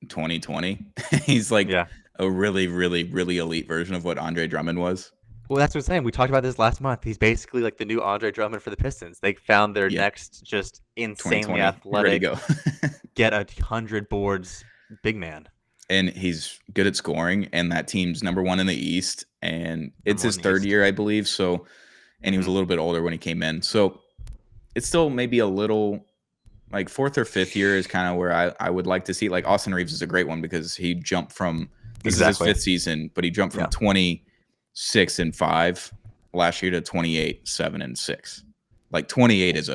2020. He's like Yeah. a really, really, really elite version of what Andre Drummond was. Well, that's what I'm saying. We talked about this last month. He's basically like the new Andre Drummond for the Pistons. They found their Yeah. next just insanely 2020. Ready to athletic, go. get 100 boards big man. And he's good at scoring, and that team's number one in the East. And it's Number his one in the third East. year, I believe. So, and he was a little bit older when he came in. So it's still maybe a little like fourth or fifth year is kind of where I would like to see. Like Austin Reeves is a great one because he jumped from this is his fifth season, but he jumped from 26 and 5 last year to 28, 7 and 6. Like 28 is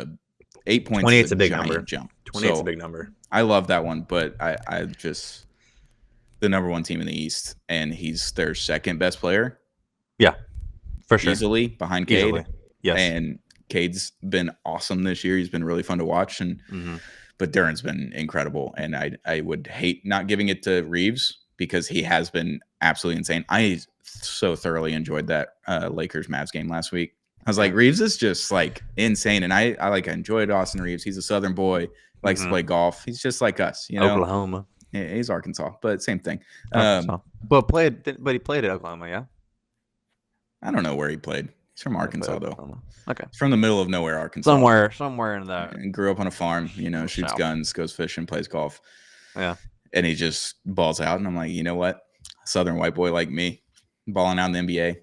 8 points. 28 is a big giant number. jump. 28 is So a big number. I love that one, but I just the number one team in the East, and he's their second best player. Yeah, for sure. Easily behind Cade. Easily. Yes. And Cade's been awesome this year. He's been really fun to watch, but Duren's been incredible. And I would hate not giving it to Reeves because he has been absolutely insane. I so thoroughly enjoyed that Lakers Mavs game last week. I was like, Reeves is just like insane, and I enjoyed Austin Reeves. He's a Southern boy, likes to play golf. He's just like us, Oklahoma. Yeah, he's Arkansas, but same thing. But he played at Oklahoma, yeah. I don't know where he played. He's from Arkansas, though. Okay. He's from the middle of nowhere, Arkansas. Somewhere in that. And grew up on a farm, shoots South. guns, goes fishing, plays golf. Yeah. And he just balls out. And I'm like, you know what? Southern white boy like me, balling out in the NBA.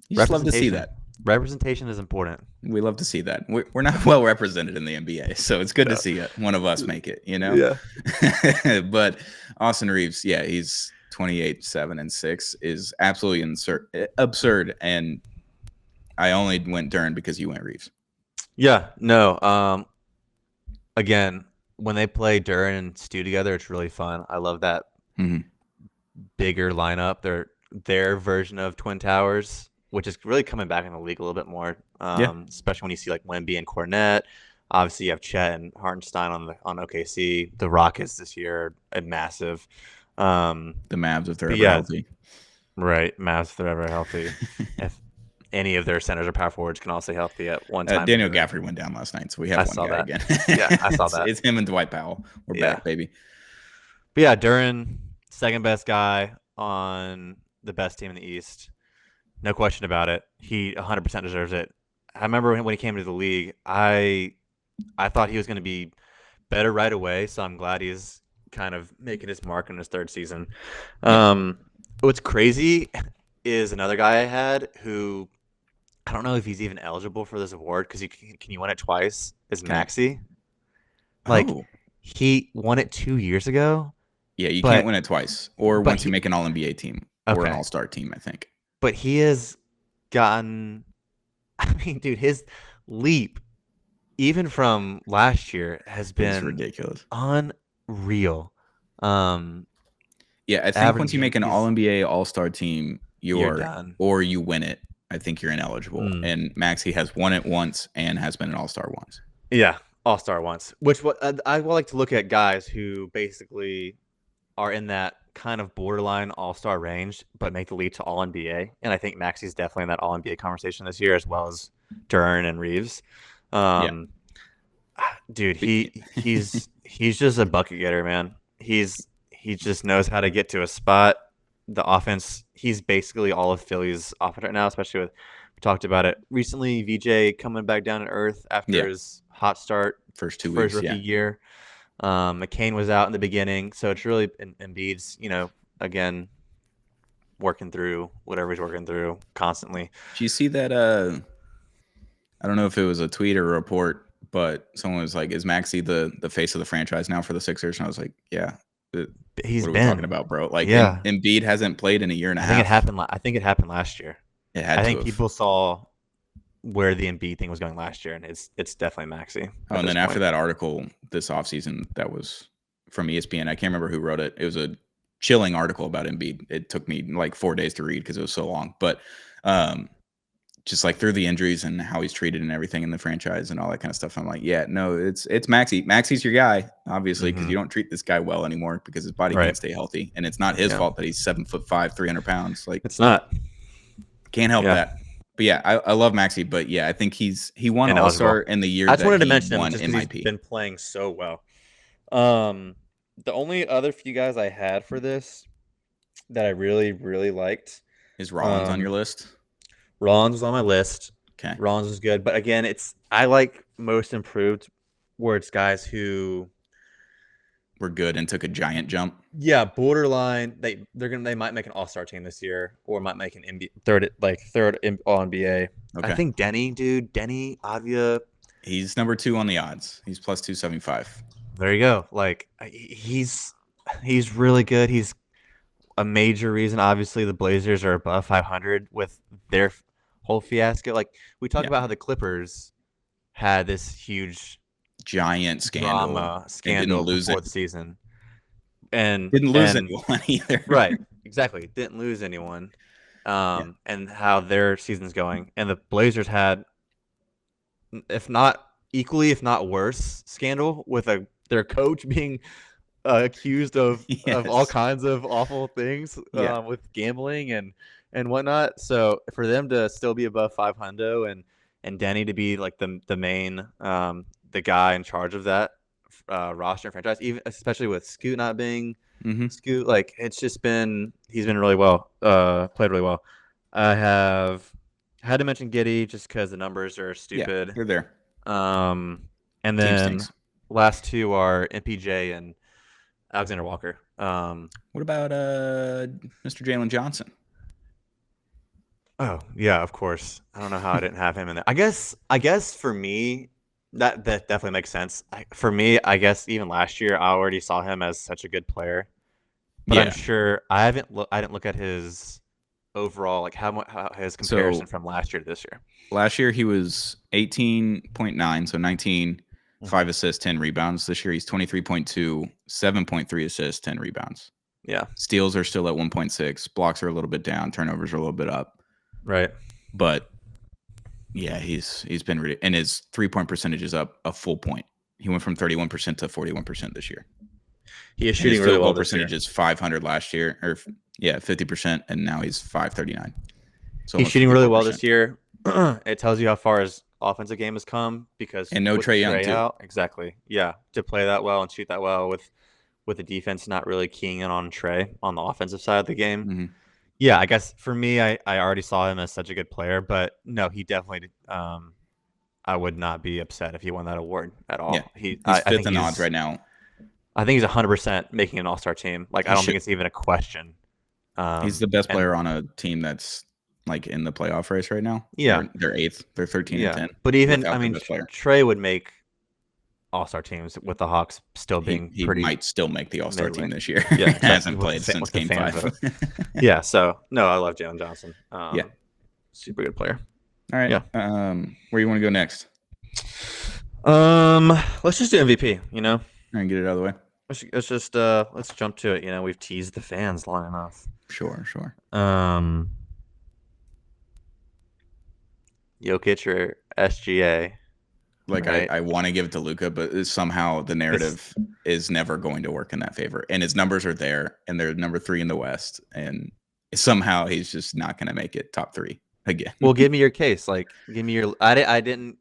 You just love to see that. Representation is important. We love to see that. We're not well represented in the NBA, so it's good to see it. One of us make it, Yeah. But Austin Reeves, yeah, he's 28, 7 and 6 is absolutely absurd. And I only went Duren because you went Reeves. Yeah, no. Again, when they play Duren and Stu together, it's really fun. I love that bigger lineup. Their version of Twin Towers, which is really coming back in the league a little bit more. Especially when you see like Wemby and Cornette. Obviously, you have Chet and Hartenstein on OKC. The Rockets this year are massive. The Mavs, if they're ever healthy. Right, Mavs, if they're ever healthy. If any of their centers or power forwards can all stay healthy at one time. Daniel Gafford went down last night, so we have one guy again. Yeah, I saw that. It's him and Dwight Powell. We're back, baby. But yeah, Duren, second best guy on the best team in the East. No question about it. He 100% deserves it. I remember when he came into the league, I thought he was going to be better right away, so I'm glad he's kind of making his mark in his third season. Yeah. What's crazy is another guy I had who I don't know if he's even eligible for this award because he win it twice. Is Okay. Maxi? Like Oh. he won it 2 years ago, Yeah, you can't but win it twice, or but once you he make an All NBA team or an okay, All Star team. I think but he has gotten. I mean, dude, his leap even from last year has is been ridiculous. unreal. Um, Yeah, I think once you averaging make an All NBA All Star team, you're done. or you win it. I think you're ineligible. Mm. And Maxi has won it once and has been an All Star once. Yeah, all star once. Which what I would like to look at guys who basically are in that kind of borderline all star range, but make the leap to All NBA. And I think Maxi's definitely in that All NBA conversation this year, as well as Dern and Reeves. Yeah. Um, dude, he's just a bucket getter, man. He just knows how to get to a spot. The offense, he's basically all of Philly's offense right now, especially with we talked about it recently. VJ coming back down to earth after Yeah. his hot start First two for his weeks. rookie Yeah. year. McCain was out in the beginning, so it's really Embiid's, again working through whatever he's working through constantly. Do you see that? I don't know if it was a tweet or a report, but someone was like, "Is Maxi the face of the franchise now for the Sixers?" And I was like, "Yeah." He's What are we talking been, about, bro? Like, yeah. Embiid hasn't played in a year and a I think it half. happened. I think it happened last year. It had I to think have. people saw where the Embiid thing was going last year, and it's definitely Maxi Oh, at and this then after point. that article this offseason that was from ESPN, I can't remember who wrote it. It was a chilling article about Embiid. It took me like 4 days to read because it was so long. But just like through the injuries and how he's treated and everything in the franchise and all that kind of stuff, I'm like, yeah, no, it's Maxi. Maxi's your guy, obviously, because Hmm. you don't treat this guy well anymore because his body Right? can't stay healthy, and it's not his Yeah, fault that he's 7'5", 300 pounds. Like, it's not. can't help Yeah, that. But yeah, I love Maxi. But yeah, I think he won All Star ineligible. in the year I just that wanted to he mention him won just because he's MIP. been playing so well. Um, the only other few guys I had for this that I really really liked, Is Rollins on your um, list? Rollins was on my list. Okay. Rollins was good, but again, I like most improved, where it's guys who, We're good and took a giant jump. yeah, borderline. They might make an All Star team this year, or might make an third All NBA. I Okay. think Denny Avia. He's number 2 on the odds. He's plus 275. There you go. Like he's really good. He's a major reason. Obviously, the Blazers are above 500 with their whole fiasco. Like we talk Yeah. about how the Clippers had this huge Giant drama scandal before the season, and Didn't lose anyone either. right, exactly, didn't lose anyone, Yeah. and how their season's going, and the Blazers had, if not equally, if not worse, scandal with their coach being accused of all Yes. kinds of awful things, Yeah. with gambling and whatnot. So for them to still be above 500 and Denny to be like the main the guy in charge of that roster and franchise, even especially with Scoot not being Mm-hmm. Scoot, like he's been really well, played really well. I had to mention Giddy just because the numbers are Yeah. stupid. You're there. And Team then stinks. last two are MPJ and Alexander Walker. What about Mr. Jalen Johnson? Oh yeah, of course. I don't know how I didn't have him in there. I guess for me, that definitely makes sense. For me, I guess even last year I already saw him as such a good player, but I'm Yeah. sure I didn't look at his overall, like how his comparison from last year to this year. Last year he was 18.9, so 19, 5 assists, 10 rebounds. This year he's 23.2, 7.3 assists, 10 rebounds. Yeah. Steals are still at 1.6. Blocks are a little bit down. Turnovers are a little bit up. Right. But yeah, he's been really, and his 3-point percentage is up a full point. He went from 31% to 41% this year. He is And his shooting really field well goal this year. percentage is 500 last year, or 50%, and now he's 539. So He's almost shooting really well 54%. this year. It tells you how far his offensive game has come because And no with Trae Young, too. out, exactly. Yeah, to play that well and shoot that well with the defense not really keying in on Trae on the offensive side of the game. Mm-hmm. Yeah, I guess for me, I already saw him as such a good player, but no, he definitely. I would not be upset if he won that award at Yeah, all. he's I fifth think in the odds right now. I think he's 100% making an All Star team. Like I He don't think should. it's even a question. He's the best And player on a team that's like in the playoff race right now. yeah, They're eighth. They're 13 and yeah. 10 But even I without their mean, best player. Trey would make All Star teams with the Hawks still being He pretty might still make the All Star team middling. this year. Yeah, exactly. Hasn't played since With the Game fan 5. vote. Yeah. So no, I love Jalen Johnson. Yeah. Super good player. All right. Yeah. Where you want to go next? Let's just do MVP. You know, And get it out of the way. Let's jump to it. You know, we've teased the fans long enough. Sure. Jokic or SGA. Like right? I want to give it to Luka, but somehow the narrative is never going to work in that favor. And his numbers are there, and they're number 3 in the West, and somehow he's just not going to make it top 3 again. Well, give me your case. Like, give me your. I didn't.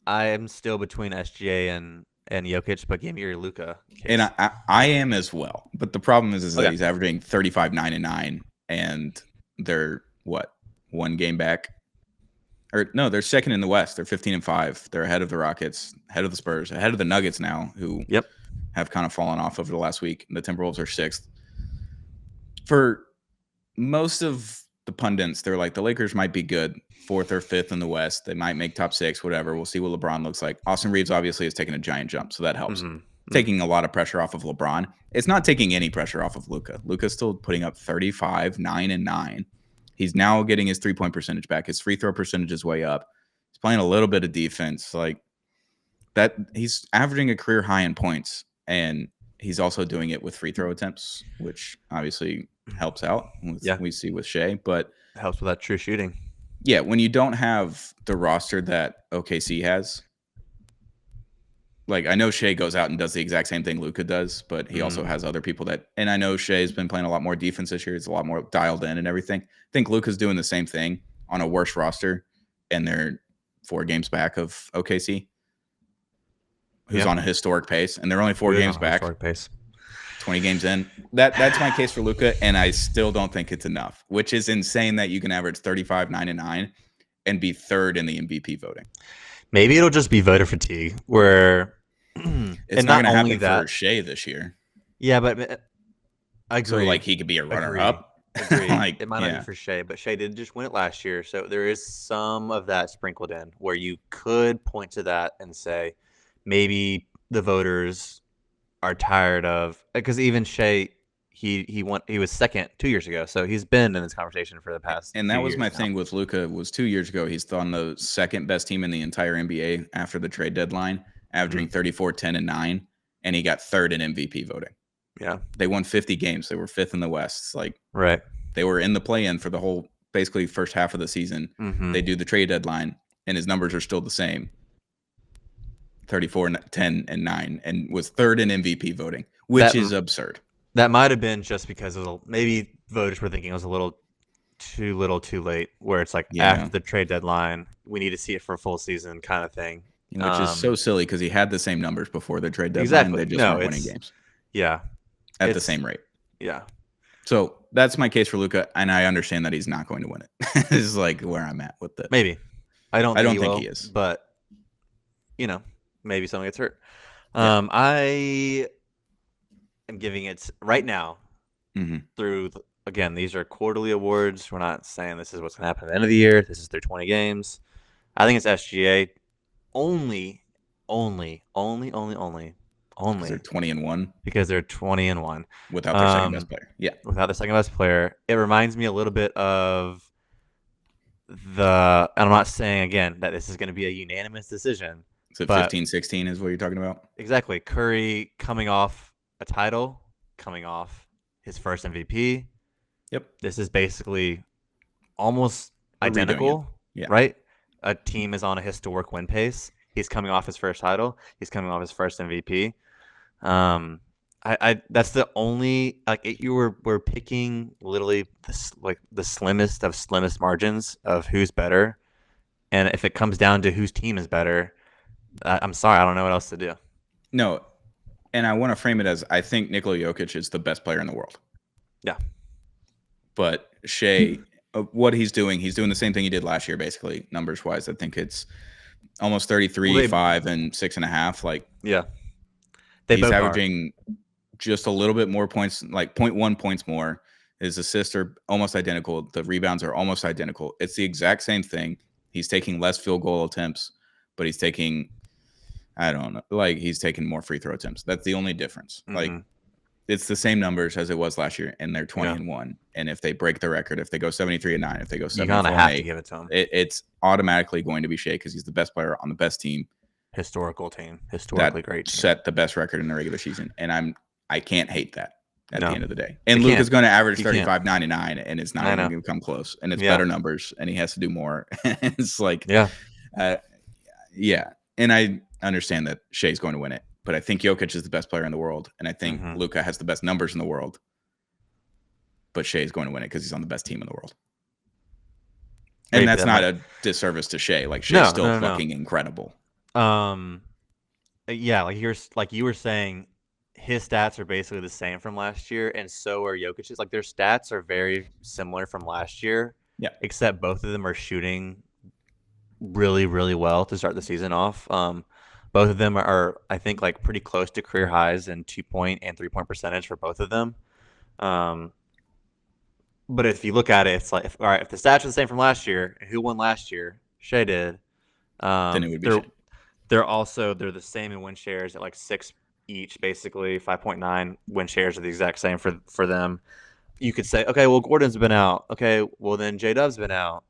I am still between SGA and Jokic, but give me your Luka case. And I am as well. But the problem is that he's averaging 35, 9, and 9, and they're what, 1 game back? Or no, they're second in the West. They're 15 and 5. They're ahead of the Rockets, ahead of the Spurs, ahead of the Nuggets now, who have kind of fallen off over the last week. The Timberwolves are 6th. For most of the pundits, they're like, the Lakers might be good, 4th or 5th in the West. They might make top 6, whatever. We'll see what LeBron looks like. Austin Reeves obviously has taken a giant jump, so that helps. Taking a lot of pressure off of LeBron. It's not taking any pressure off of Luka. Luka's still putting up 35, 9, and 9. He's now getting his 3-point percentage back. His free throw percentage is way up. He's playing a little bit of defense. Like that, he's averaging a career high in points, and he's also doing it with free throw attempts, which obviously helps out. We see with Shea, but it helps with that true shooting. Yeah, when you don't have the roster that OKC has, like I know Shea goes out and does the exact same thing Luka does, but he also has other people that, and I know Shea's been playing a lot more defense this year. He's a lot more dialed in and everything. I think Luka's doing the same thing on a worse roster, and they're 4 games back of OKC, who's on a historic pace, and they're only 4 games back. Historic pace. 20 games in. That's my case for Luka, and I still don't think it's enough, which is insane that you can average 35, 9, and 9 and be 3rd in the MVP voting. Maybe it'll just be voter fatigue, where it's not going to happen for Shea this year. Yeah, but I agree. So, like, he could be a runner-up. Like, it might not be for Shea, but Shea did just win it last year, so there is some of that sprinkled in where you could point to that and say maybe the voters are tired of, because even Shea, he was second 2 years ago, so he's been in this conversation for the past. And that was my thing with Luka. Was 2 years ago he's on the second best team in the entire NBA after the trade deadline, averaging 34, 10, and 9, and he got 3rd in MVP voting. Yeah, they won 50 games. They were 5th in the West. Like, right, they were in the play-in for the whole basically first half of the season. They do the trade deadline, and his numbers are still the same. 34, 10, and 9, and was 3rd in MVP voting, which is absurd. That might have been just because maybe voters were thinking it was a little too late, where it's like after the trade deadline, we need to see it for a full season kind of thing. Which is so silly because he had the same numbers before the trade deadline. Exactly. They just weren't winning games. Yeah. At the same rate. Yeah. So that's my case for Luka, and I understand that he's not going to win it. This is like where I'm at with it. Maybe. I don't think he is. But, maybe someone gets hurt. I am giving it right now through, again, these are quarterly awards. We're not saying this is what's going to happen at the end of the year. This is through 20 games. I think it's SGA only. Because they're 20 and 1. Because they're 20 and 1 without their second best player. Yeah, without the second best player. It reminds me a little bit of and I'm not saying again that this is going to be a unanimous decision. So 15-16 is what you're talking about. Exactly. Curry coming off a title, coming off his first MVP. Yep. This is basically almost identical, right? A team is on a historic win pace. He's coming off his first title. He's coming off his first MVP. That's the only, we're picking literally the slimmest of slimmest margins of who's better, and if it comes down to whose team is better, I'm sorry, I don't know what else to do. No, and I want to frame it as I think Nikola Jokic is the best player in the world. Yeah. But Shea, what he's doing the same thing he did last year, basically, numbers wise. I think it's almost 33, 5, and 6.5. Like, yeah, they he's both averaging just a little bit more points, like 0.1 points more. His assists are almost identical. The rebounds are almost identical. It's the exact same thing. He's taking less field goal attempts, but he's taking, I don't know, like he's taking more free throw attempts. That's the only difference. are. Like, it's the same numbers as it was last year, and they're 20-1. And if they break the record, if they go 73-9, if they go 74-8, to give it to him. It's automatically going to be Shea because he's the best player on the best team. Historically great team. Set the best record in the regular season, and I can't hate that at the end of the day. You And Luke can't. is going to average You can't. 35-99, and it's not even going to come close. And it's better numbers, and he has to do more. It's like, yeah. And I understand that Shea's going to win it, but I think Jokic is the best player in the world, and I think Luka has the best numbers in the world. But Shea's going to win it because he's on the best team in the world. And that's not a disservice to Shea. Like, Shea's still fucking incredible. Yeah, like you were saying, his stats are basically the same from last year, and so are Jokic's. Like, their stats are very similar from last year. Yeah. Except both of them are shooting really, really well to start the season off. Both of them are, I think, like pretty close to career highs in 2-point and 3-point percentage for both of them. But if you look at it, it's like, all right, if the stats are the same from last year, who won last year? Shea did. Then it would be Shea. They're the same in win shares at like 6 each, basically 5.9 win shares are the exact same for them. You could say, okay, well, Gordon's been out. Okay, well, then J-Dub's been out.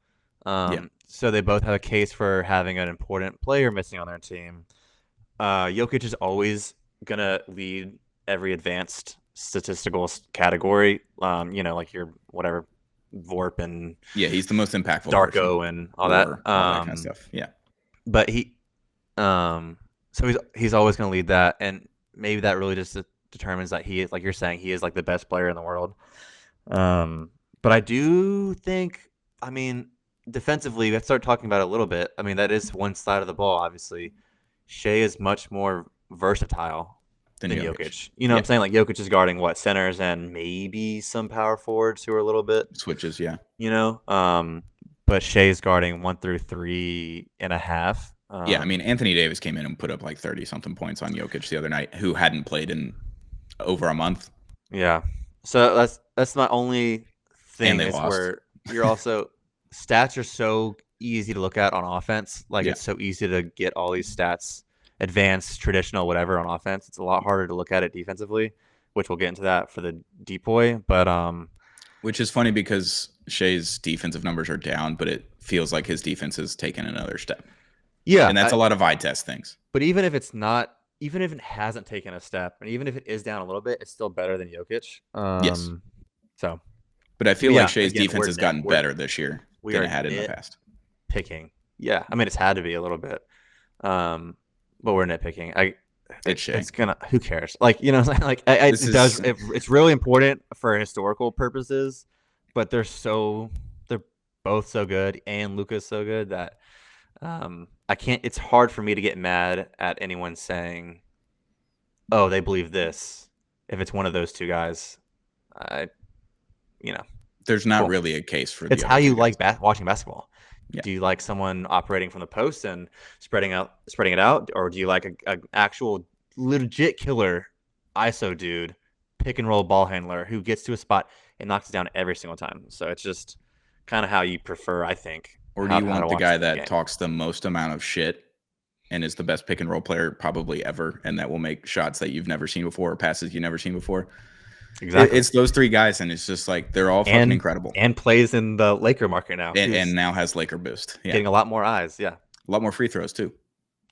So they both have a case for having an important player missing on their team. Jokic is always going to lead every advanced statistical category. Like your whatever Vorp and he's the most impactful Darko and all that kind of stuff. Yeah. But so he's always going to lead that, and maybe that really just determines that he is, like you're saying, he is like the best player in the world. But I do think, I mean, defensively, let's start talking about it a little bit. I mean, that is one side of the ball, obviously. Shea is much more versatile than Jokic. You know what I'm saying? Like, Jokic is guarding, centers and maybe some power forwards who are a little bit. Switches, yeah. But Shea is guarding 1 through 3.5. I mean, Anthony Davis came in and put up like 30-something points on Jokic the other night, who hadn't played in over a month. Yeah. So that's my only thing. And they is lost. Where you're also stats are so easy to look at on offense. Like, it's so easy to get all these stats, advanced, traditional, whatever, on offense. It's a lot harder to look at it defensively, which we'll get into that for the depoy. But which is funny because Shea's defensive numbers are down, but it feels like his defense has taken another step. Yeah, and that's a lot of eye test things. But even if it's not, even if it hasn't taken a step, and even if it is down a little bit, it's still better than Jokic. Yes. So, but I feel like Shea's defense has gotten better this year than it had in the past. Picking, yeah. I mean, it's had to be a little bit, but we're nitpicking. It's gonna. Who cares? Like, like it's really important for historical purposes, but they're both so good, and Luka's so good that. I can't. It's hard for me to get mad at anyone saying, "Oh, they believe this." If it's one of those two guys, there's not really a case for. It's how you like watching basketball. Yeah. Do you like someone operating from the post and spreading it out, or do you like a actual legit killer ISO dude, pick and roll ball handler who gets to a spot and knocks it down every single time? So it's just kind of how you prefer, I think. Or do you want the guy that talks the most amount of shit and is the best pick and roll player probably ever, and that will make shots that you've never seen before or passes you've never seen before? Exactly. It's those three guys, and it's just like they're all fucking incredible. And plays in the Laker market now. And now has Laker boost. Yeah. Getting a lot more eyes, yeah. A lot more free throws, too.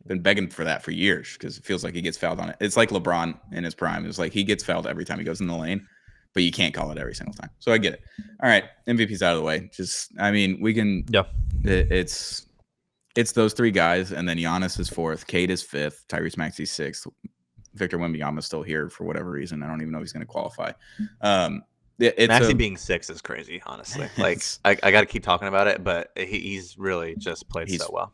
Been begging for that for years because it feels like he gets fouled on it. It's like LeBron in his prime. It's like he gets fouled every time he goes in the lane, but you can't call it every single time. So I get it. All right, MVP's out of the way. We can. Yeah. It's those three guys, and then Giannis is fourth, Cade is fifth, Tyrese Maxey's sixth, Victor Wembanyama's still here for whatever reason. I don't even know if he's going to qualify. Maxey being sixth is crazy, honestly. Like I got to keep talking about it, but he's really just played so well.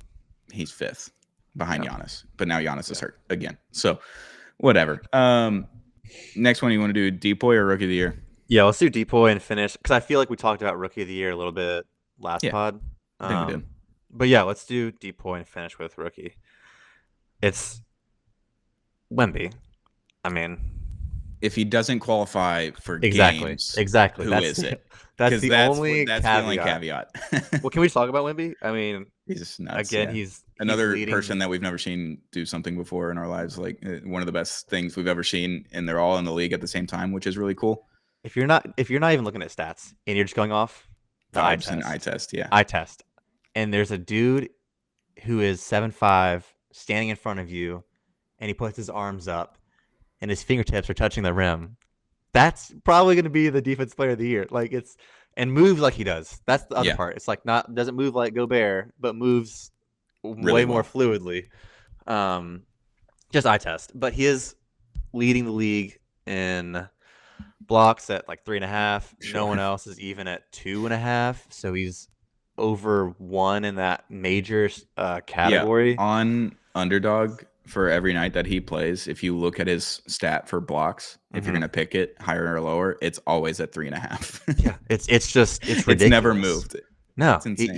He's fifth behind Giannis, but now Giannis is hurt again. So whatever. Next one, you want to do Depoy or Rookie of the Year? Yeah, let's do Depoy and finish because I feel like we talked about Rookie of the Year a little bit last Yeah, pod. I think we did. But yeah, let's do Depoy and finish with Rookie. It's Wemby. I mean, If he doesn't qualify for exactly, games, exactly. who That's is it? that's Because the only that's the only caveat. caveat. Well, can we talk about Wemby? I mean, He's just nuts. again, Yeah, he's another leading. person that we've never seen do something before in our lives. Like one of the best things we've ever seen, and they're all in the league at the same time, which is really cool. If you're not even looking at stats and you're just going off the eye Vibes and eye test, test. Yeah, eye test, and there's a dude who is 7'5" standing in front of you, and he puts his arms up, and his fingertips are touching the rim. That's probably going to be the defense player of the year. Like it's and moves like he does. That's the other yeah, part. It's like not doesn't move like Gobert, but moves really way more well. fluidly. Um, just eye test, but he is leading the league in blocks at like 3.5. No Sure. one else is even at 2.5. So he's over one in that major Yeah, category. on underdog for every night that he plays, if you look at his stat for blocks, if you're Mm-hmm. gonna pick it higher or lower, it's always at 3.5. Yeah, it's It's never ridiculous. moved. No, It's insane.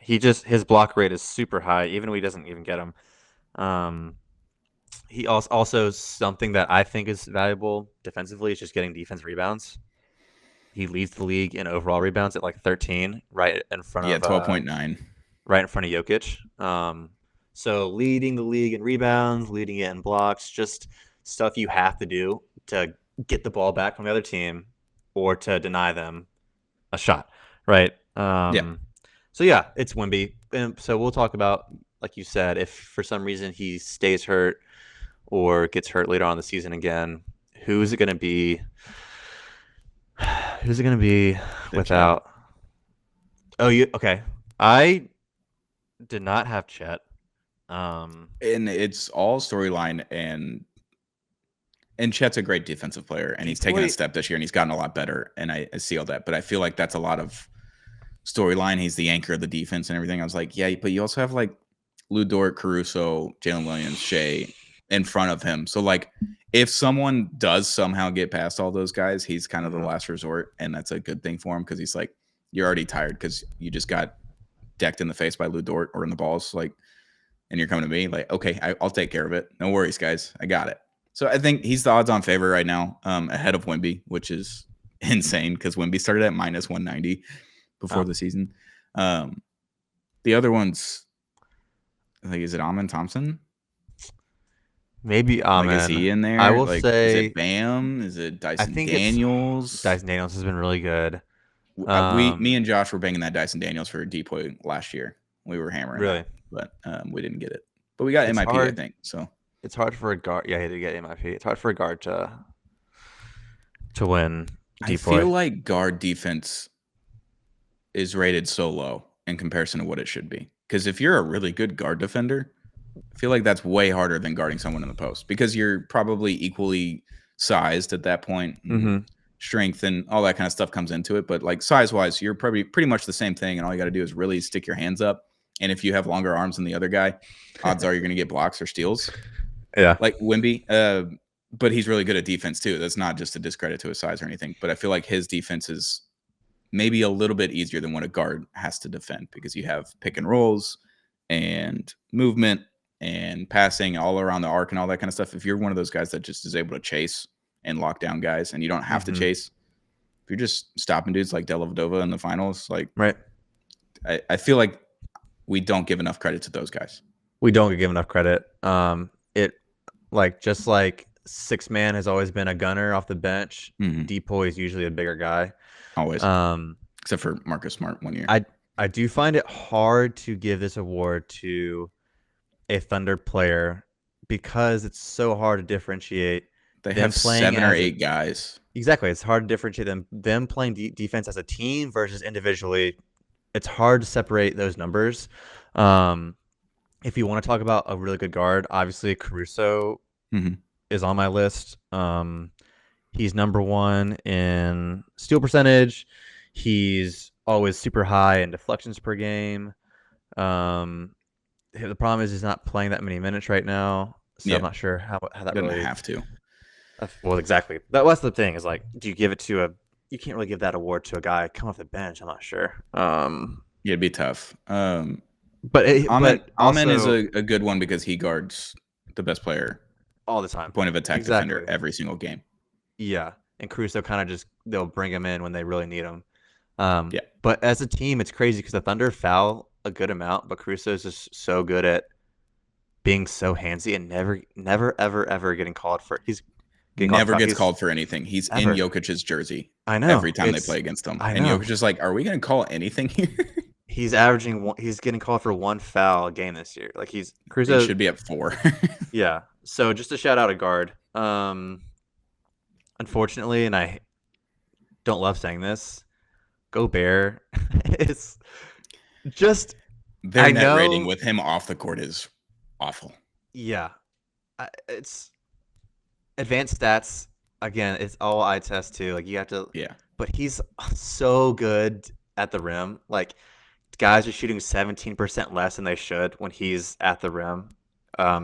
he just his block rate is super high, even when he doesn't even get them. Um, he also something that I think is valuable defensively is just getting defense rebounds. He leads the league in overall rebounds at like 13, Yeah, 12.9. right in front of Jokic. So leading the league in rebounds, leading it in blocks, just stuff you have to do to get the ball back from the other team or to deny them a shot, right? Yeah. So yeah, it's Wemby. And so we'll talk about, like you said, if for some reason he stays hurt or gets hurt later on in the season again, who is it going to be? Who's it going to be The Chet. without? Oh, you okay? I did not have Chet. And it's all storyline and Chet's a great defensive player and he's taken a Depoy, step this year and he's gotten a lot better. And I see all that. But I feel like that's a lot of storyline. He's the anchor of the defense and everything. I was like, yeah, but you also have like Lou Dort, Caruso, Jalen Williams, Shea in front of him. So like if someone does somehow get past all those guys, he's kind of the last resort. And that's a good thing for him because he's like, you're already tired because you just got decked in the face by Lou Dort or in the balls. Like, and you're coming to me like, okay, I'll take care of it. No worries, guys. I got it. So I think he's the odds-on favorite right now, ahead of Wemby, which is insane because Wemby started at minus 190 before the season. The other ones, I think, is it Amon Thompson? maybe Like, is he Amen. in I there? will Like, is say it Bam? Is it I Dyson think it's Daniels? Dyson Daniels has been really good. Me and Josh were banging that Dyson Daniels for a Depoy last year. We were hammering Really, that, but we didn't get it. But we got it's MIP, I hard. think. So It's hard for a guard. Yeah, he did get MIP. It's hard for a guard to win I feel Depoy. like guard defense is rated so low in comparison to what it should be. Because if you're a really good guard defender, I feel like that's way harder than guarding someone in the post because you're probably equally sized at that point. Mm-hmm. Strength and all that kind of stuff comes into it. But like size wise, you're probably pretty much the same thing. And all you got to do is really stick your hands up. And if you have longer arms than the other guy, odds are you're going to get blocks or steals. Yeah. Like Wemby, but he's really good at defense too. That's not just a discredit to his size or anything. But I feel like his defense is maybe a little bit easier than what a guard has to defend because you have pick and rolls and movement and passing all around the arc and all that kind of stuff. If you're one of those guys that just is able to chase and lock down guys and you don't have to chase, if you're just stopping dudes like Dellavedova in the finals, like Right. I feel like we don't give enough credit to those guys. We don't give enough credit. It just like six man has always been a gunner off the bench. Depoy is usually a bigger guy. Always. Except for Marcus Smart one year. I do find it hard to give this award to a Thunder player because it's so hard to differentiate. They have 7 or 8 guys. Exactly. It's hard to differentiate them playing defense as a team versus individually. It's hard to separate those numbers. If you want to talk about a really good guard, obviously Caruso is on my list. He's number 1 in steal percentage. He's always super high in deflections per game. The problem is he's not playing that many minutes right now, so I'm not sure how that doesn't really have to. Well, exactly. That's the thing is like, do you give it to a? You can't really give that award to a guy coming off the bench. I'm not sure. Yeah, it'd be tough. But Amen is also a good one because he guards the best player, all the time. point of attack defender Exactly. every single game. Yeah, and Caruso kind of just they'll bring him in when they really need him. Yeah. But as a team, it's crazy because the Thunder foul a good amount, but Caruso is just so good at being so handsy and never, ever getting called for. He's getting Never called, gets he's, called for anything. He's in ever. Jokic's jersey I know every time they play against him. I And know Jokic is like, are we going to call anything here? he's averaging one. He's getting called for one foul a game this year. Like He Caruso should be at 4. Yeah. So just to shout out a guard. Unfortunately, and I don't love saying this, Gobert is just Their I net know. rating with him off the court is awful. Yeah, it's advanced stats. Again, it's all eye test too. Like you have to. Yeah. But he's so good at the rim. Like guys are shooting 17% less than they should when he's at the rim,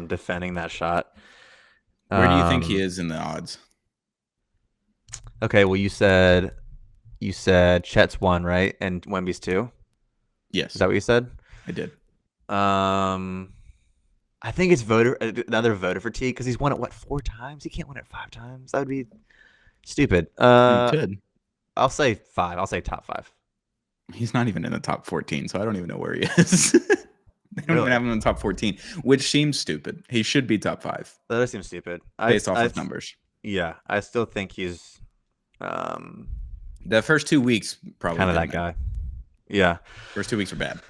defending that shot. Where do you think he is in the odds? Okay, well you said Chet's 1, right? And Wemby's 2? Yes. Is that what you said? I did. I think it's another voter fatigue because he's won it 4 times? He can't win it 5 times. That would be stupid. You could. I'll say 5. I'll say top 5. He's not even in the top 14, so I don't even know where he is. They don't even have him in the top 14, which seems stupid. He should be top 5. That does seem stupid. Based off of numbers. Yeah, I still think he's the first 2 weeks probably kind of that guy. Yeah. First 2 weeks are bad.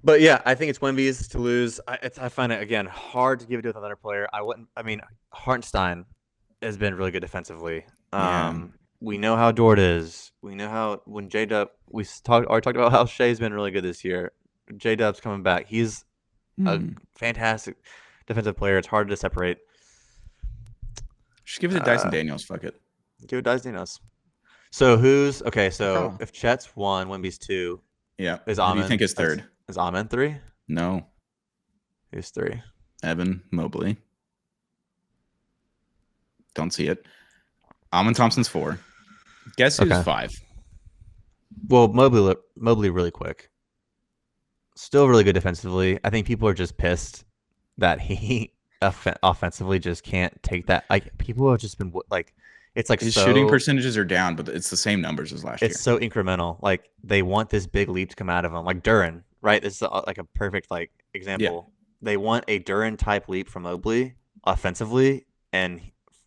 But yeah, I think it's Wemby's to lose. I find it again hard to give it to another player. Hartenstein has been really good defensively. We know how Dort is. We know how when J-Dub already talked about how Shea's been really good this year. J-Dub's coming back. He's a fantastic defensive player. It's hard to separate. Just give it to Dyson Daniels. Fuck it. Give it to Dyson Daniels. So who's okay? So if Chet's 1, Wemby's 2. Yeah. Is Who Amen? do you think is third? Is Amen 3? No. Who's 3? Evan Mobley. Don't see it. Amen Thompson's 4. Guess who's 5? Well, Mobley really quick. Still really good defensively. I think people are just pissed that he offensively just can't take that. Like people have just been like, it's like his shooting percentages are down, but it's the same numbers as last year. It's so incremental. Like they want this big leap to come out of him, like Duren, right? This is like a perfect example. Yeah. They want a Duren type leap from Mobley offensively, and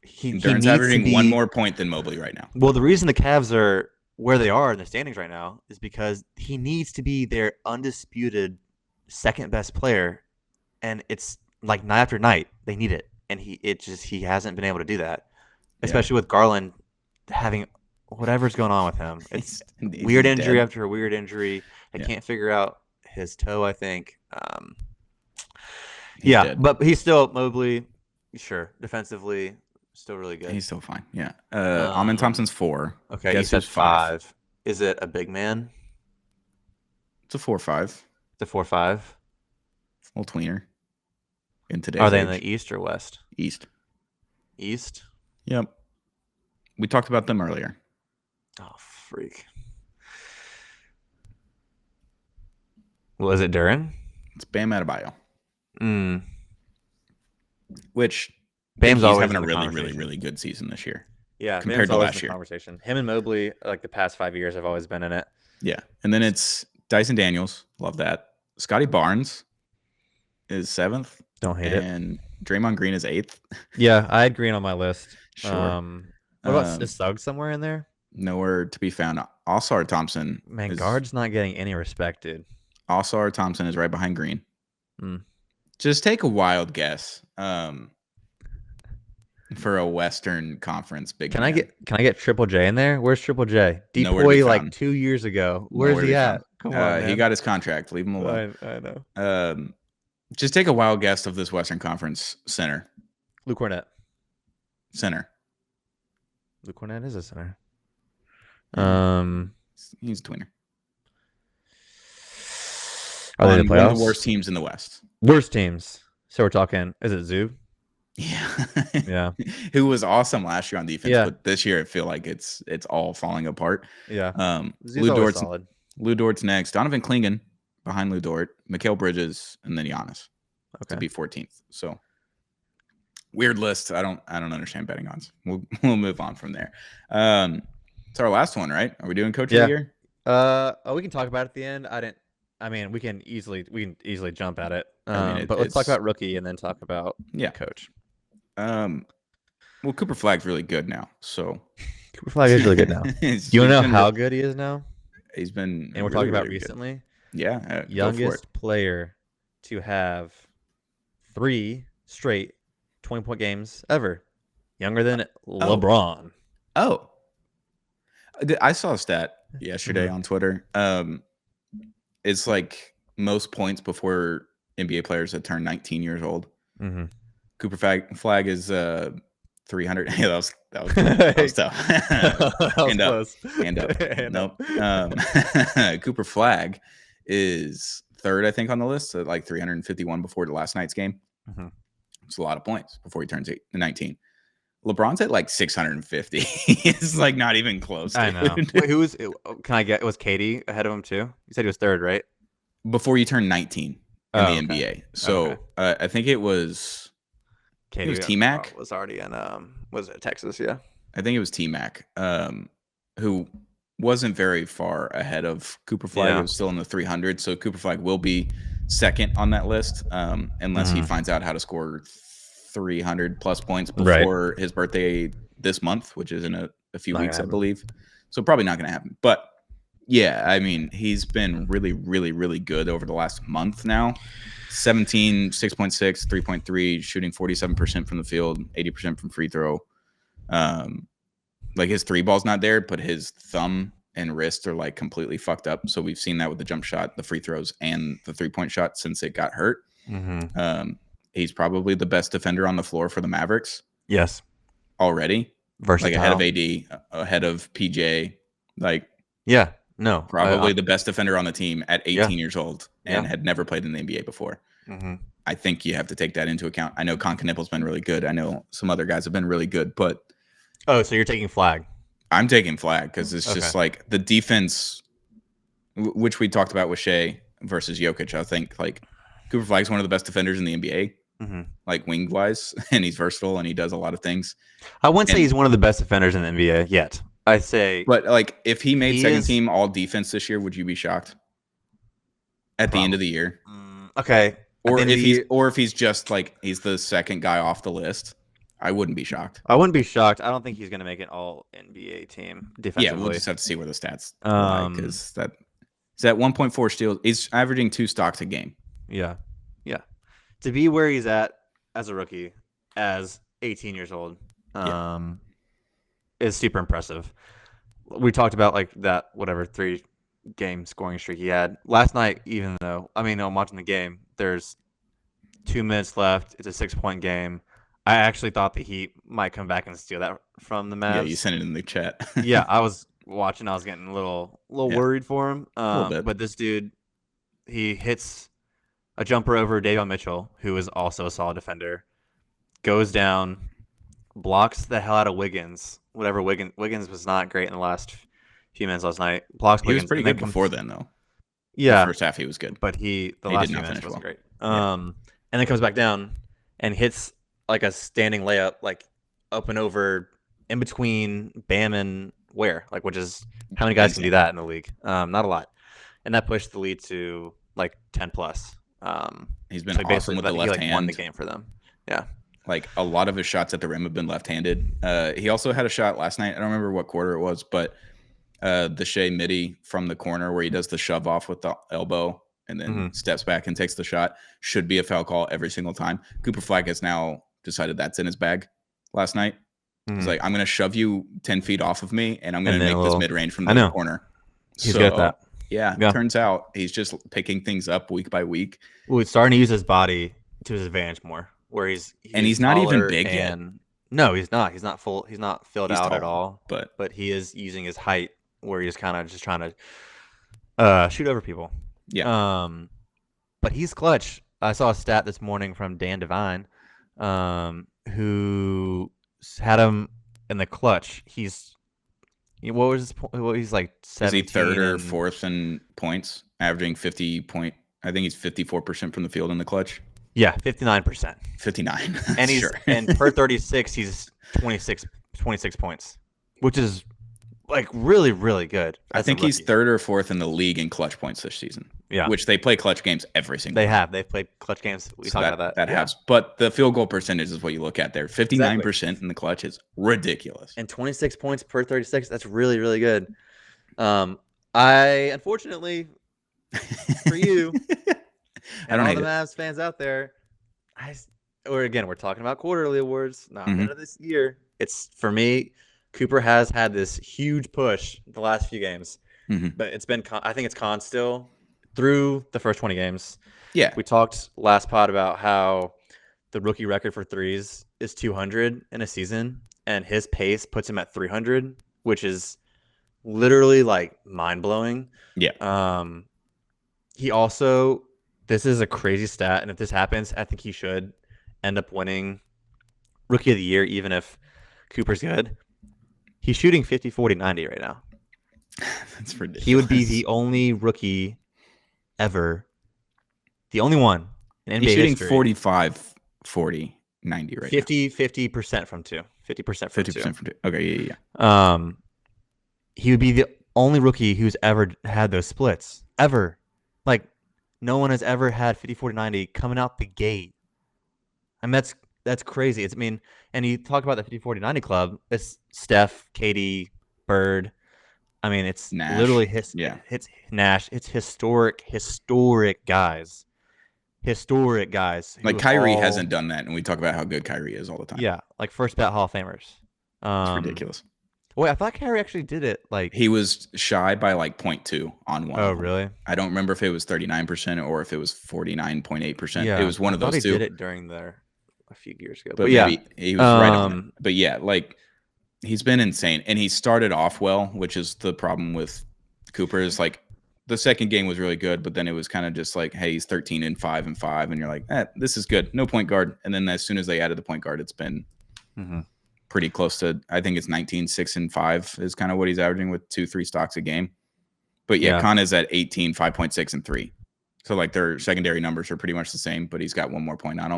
Duren's averaging 1 more point than Mobley right now. Well, the reason the Cavs are where they are in the standings right now is because he needs to be their undisputed second best player, and it's like night after night they need it, and he hasn't been able to do that, especially with Garland having whatever's going on with him. It's weird injury dead. After a weird injury. I can't figure out his toe. I think. But he's still Mobley. Sure, defensively. Still really good. He's still fine. Yeah. Amen Thompson's 4. Okay, he said 5. Is it a big man? It's a 4-5. It's a 4-5. It's a little tweener. In today's Are they in the East or West? East. East? Yep. We talked about them earlier. Oh, freak. Well, is it Duren? It's Bam Adebayo. Which Bam's always having a really, really good season this year. Yeah, compared to last year. Conversation. Him and Mobley, like the past 5 years, have always been in it. Yeah, and then it's Dyson Daniels. Love that. Scotty Barnes is 7th. Don't hate it. And Draymond Green is 8th. Yeah, I had Green on my list. Sure. What about is Suggs somewhere in there? Nowhere to be found. All-Star Thompson. Man, guard's not getting any respect, dude. All-Star Thompson is right behind Green. Just take a wild guess. For a Western Conference big. Can I get Triple J in there? Where's Triple J? Deep Boy like 2 years ago. Where's he at? Come on, man. He got his contract. Leave him alone. I know. Just take a wild guess of this Western Conference center. Luke Cornett. Center. Luke Cornett is a center. He's a tweener. Are they the playoffs? One of the worst teams in the West. Worst teams. So we're talking. Is it Zoo? Yeah. Yeah. Who was awesome last year on defense, Yeah. but this year I feel like it's all falling apart. Yeah. He's Lou always Dort's solid. Lou Dort's next. Donovan Clingan behind Lou Dort, Mikal Bridges, and then Giannis to Okay. be 14th. So weird list. I don't understand betting odds. We'll move on from there. It's our last one, right? Are we doing coach of the year? We can talk about it at the end. We can easily jump at it. I mean, but let's talk about rookie and then talk about coach. Well, Cooper Flag's really good now. So Cooper Flag is really good now. Do you want to know how good he is now? He's been, and we're really, talking about really recently. Good. Yeah, youngest player to have 3 straight 20-point games ever, younger than LeBron. Oh, I saw a stat yesterday on Twitter. It's like most points before NBA players that turn 19 years old. Mm-hmm. Cooper Flag is 300. Yeah, that was tough. Hand up. Hand up. Nope. Cooper Flag is third, I think, on the list at like 351 before the last night's game. Mm-hmm. It's a lot of points before he turns 19. LeBron's at like 650. It's like not even close. I know. Wait, who was? Can I get? Was Katie ahead of him too? You said he was third, right? Before you turn 19 in the NBA. So I think it was. Katie, it was T-Mac. Was already in was it Texas? Yeah. I think it was T-Mac, who wasn't very far ahead of Cooper Flag. Yeah. It was still in the 300. So Cooper Flag will be second on that list, unless he finds out how to score 300 plus points before his birthday this month, which is in a few weeks, I believe. So probably not going to happen. But yeah, I mean, he's been really, really, really good over the last month now. 17, 6.6, 3.3, shooting 47% from the field, 80% from free throw. Like his 3 ball's not there, but his thumb and wrist are like completely fucked up. So we've seen that with the jump shot, the free throws, and the 3-point shot since it got hurt. Mm-hmm. He's probably the best defender on the floor for the Mavericks. Yes. Already. Versatile. Like ahead of AD, ahead of PJ. Like, yeah, no. Probably the best defender on the team at 18 years old and had never played in the NBA before. Mm-hmm. I think you have to take that into account. I know Concaniple's been really good. I know some other guys have been really good, but. Oh, so you're taking Flag? I'm taking Flag because it's just like the defense, which we talked about with Shea versus Jokic. I think like Cooper Flag's one of the best defenders in the NBA, like wing wise, and he's versatile and he does a lot of things. I wouldn't say he's one of the best defenders in the NBA yet. I say, but like if he made second team all defense this year, would you be shocked at the end of the year? Okay, or if he's just like he's the second guy off the list. I wouldn't be shocked. I wouldn't be shocked. I don't think he's going to make an all NBA team defensively. Yeah, we'll just have to see where the stats lie because he's at 1.4 steals. He's averaging 2 stocks a game. Yeah. To be where he's at as a rookie, as 18 years old, is super impressive. We talked about like that 3-game scoring streak he had last night. Even though I'm watching the game, there's 2 minutes left. It's a 6-point game. I actually thought the Heat might come back and steal that from the Mavs. Yeah, you sent it in the chat. Yeah, I was watching. I was getting a little worried for him. A little bit. But this dude, he hits a jumper over Davion Mitchell, who is also a solid defender, goes down, blocks the hell out of Wiggins. Wiggins was not great in the last few minutes last night. Blocks Wiggins. He was pretty good before then, though. Yeah. The first half he was good. But the last few minutes wasn't great. Yeah. And then comes back down and hits like a standing layup, like up and over in between Bam and Ware, like which is how many guys can do that in the league? Not a lot. And that pushed the lead to like 10 plus. He's been awesome with the left hand. He won the game for them. Yeah. Like a lot of his shots at the rim have been left-handed. He also had a shot last night. I don't remember what quarter it was, but the Shea midi from the corner where he does the shove off with the elbow and then steps back and takes the shot should be a foul call every single time. Cooper Flag has now decided that's in his bag last night. He's like, I'm going to shove you 10 feet off of me, and I'm going to make this mid-range from the corner. He's good at that. Yeah, turns out he's just picking things up week by week. Well, he's starting to use his body to his advantage more, where he's not even big yet. No, he's not. He's not full. He's not filled out at all. But he is using his height, where he's kind of just trying to shoot over people. Yeah. But he's clutch. I saw a stat this morning from Dan Devine. who had him in the clutch. What was his point? Well, he's like Is he 17 third or and fourth in points, averaging 50 point? I think he's 54% from the field in the clutch. yeah, 59%. 59. And Sure. and per 36, he's 26 points, which is like really, really good. I think he's third or fourth in the league in clutch points this season. Yeah. Which they play clutch games every single They time. they've played clutch games. We So talked about that. That has, but the field goal percentage is what you look at there. 59% in the clutch is ridiculous. And 26 points per 36, that's really, really good. I unfortunately for you and all the Mavs fans out there, we're talking about quarterly awards, not end of this year. It's for me, Cooper has had this huge push the last few games, but it's been I think it's con still through the first 20 games. Yeah. We talked last pod about how the rookie record for threes is 200 in a season, and his pace puts him at 300, which is literally like mind-blowing. Yeah. He also, this is a crazy stat, and if this happens, I think he should end up winning Rookie of the Year, even if Cooper's good. He's shooting 50, 40, 90 right now. That's ridiculous. He would be the only rookie ever, the only one in NBA He's shooting history. 45, 40, 90 right 50% from two. 50% from 50% two. from two. Okay, yeah. He would be the only rookie who's ever had those splits. Ever. Like, no one has ever had 50, 40, 90 coming out the gate. I mean, that's crazy. And you talk about the 50, 40, 90 club. It's Steph, KD, Bird. I mean, it's Nash. Literally it's Nash. It's historic guys. Historic guys. Like Kyrie hasn't done that, and we talk about how good Kyrie is all the time. Yeah, like first ballot Hall of Famers. It's ridiculous. Wait, I thought Kyrie actually did it. Like he was shy by like 0.2 on one. Oh, really? I don't remember if it was 39% or if it was 49.8%. Yeah, It was one of those two. He did it during there a few years ago. But yeah, he was right on it. But yeah, like he's been insane, and he started off well, which is the problem with Cooper. Is like the second game was really good, but then it was kind of just like, hey, he's 13 and 5 and 5, and you're like, this is good. No point guard. And then as soon as they added the point guard, it's been pretty close to, I think it's 19, 6 and 5 is kind of what he's averaging with 2-3 stocks a game. But yeah, Con is at 18, 5.6 and 3. So like their secondary numbers are pretty much the same, but he's got one more point on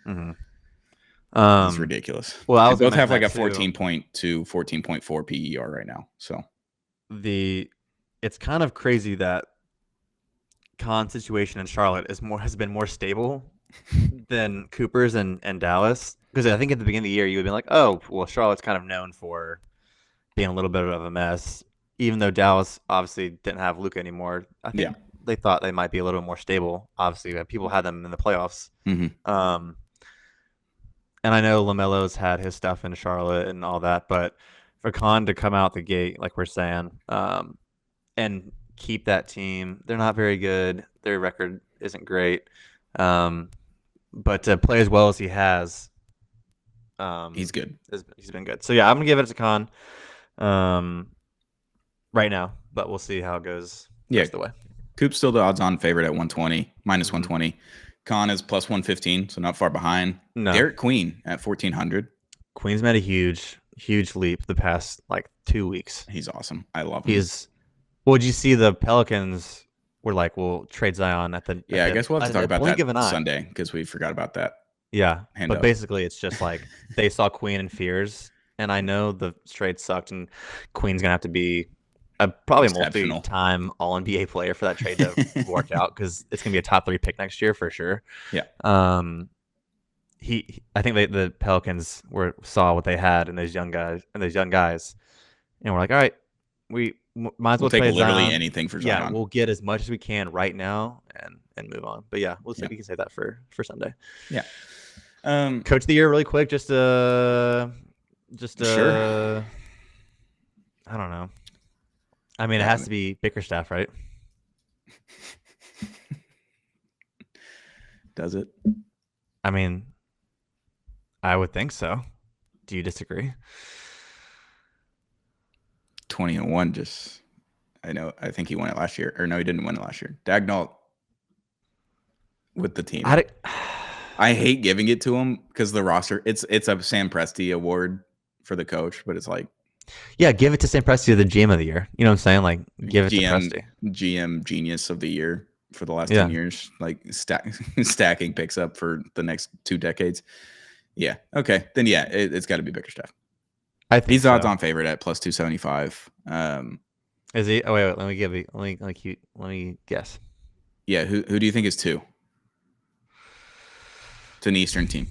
him. It's ridiculous. Well, they both have like a 14.2, 14.4 PER right now. So it's kind of crazy that Con's situation in Charlotte has been more stable than Cooper's and Dallas. Because I think at the beginning of the year you would be like, oh, well, Charlotte's kind of known for being a little bit of a mess. Even though Dallas obviously didn't have Luka anymore, I think they thought they might be a little more stable. Obviously, people had them in the playoffs. And I know LaMelo's had his stuff in Charlotte and all that, but for Con to come out the gate, like we're saying, and keep that team, they're not very good. Their record isn't great. But to play as well as he has, he's good. He's been good. So yeah, I'm gonna give it to Con right now, but we'll see how it goes the rest of the way. Coop's still the odds-on favorite at 120, minus 120. Con is plus 115, so not far behind. No. Derek Queen at 1,400. Queen's made a huge leap the past like 2 weeks. He's awesome. I love him. Well, did you see the Pelicans were like, we'll trade Zion at the I guess we'll have to talk about that Sunday because we forgot about that. Yeah, but basically it's just like they saw Queen in fears, and I know the trade sucked, and Queen's gonna have to be probably a multi-time All-NBA player for that trade to work out because it's gonna be a top 3 pick next year for sure. Yeah. I think the Pelicans saw what they had in those young guys, and we're like, all right, we might as well take literally Zion. Anything for Zion. Yeah, we'll get as much as we can right now and move on. But yeah, we'll see. We can say that for Sunday. Yeah. Coach of the year, really quick, just sure. I don't know. I mean, it has to be Bickerstaff, right? Does it? I mean, I would think so. Do you disagree? 20-1 I think he won it last year. Or no, he didn't win it last year. Dagnall with the team. I hate giving it to him because the roster. It's a Sam Presti award for the coach, but it's like Yeah, give it to St. Presti, the GM of the year. You know what I'm saying? Like, give it to GM Presti. GM genius of the year for the last 10 Yeah. years, like stacking picks up for the next 2 decades. Yeah. Okay. Then yeah, it's got to be Bickerstaff. I think He's so. odds on favorite at plus 275. Is he? Oh wait, let me give you. Let me guess. Yeah. Who do you think is 2? It's an Eastern team.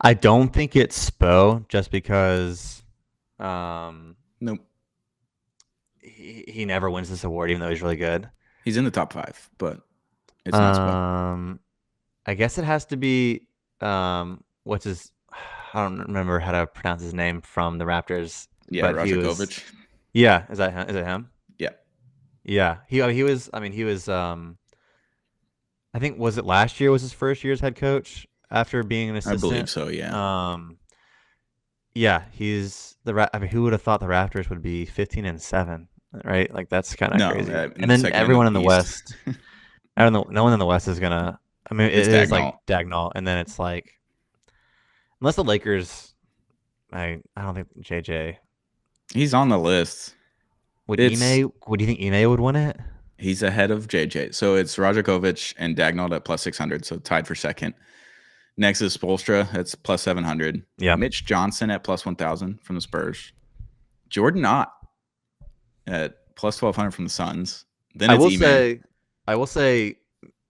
I don't think it's Spo, just because Nope. he never wins this award, even though he's really good. He's in the top 5, but it's not Spo. I guess it has to be what's his? I don't remember how to pronounce his name from the Raptors. Yeah, but he was. Rajakovic. Yeah, is that him? Is it him? Yeah. Yeah, he was. I mean, he was. I think was it last year was his first year as head coach after being an assistant. I believe so. Yeah. Yeah, he's the. I mean, who would have thought the Raptors would be 15-7? Right, like that's kind of crazy. And then everyone in the West, no one in the West is gonna. I mean, it is like Dagnall, and then it's like, unless the Lakers, I don't think JJ. He's on the list. Would you think Ime would win it? He's ahead of JJ. So it's Rajakovic and Dagnall at plus 600, so tied for second. Next is Spoelstra. That's plus 700. Yeah. Mitch Johnson at plus 1,000 from the Spurs. Jordan Ott at plus 1,200 from the Suns. Then I will say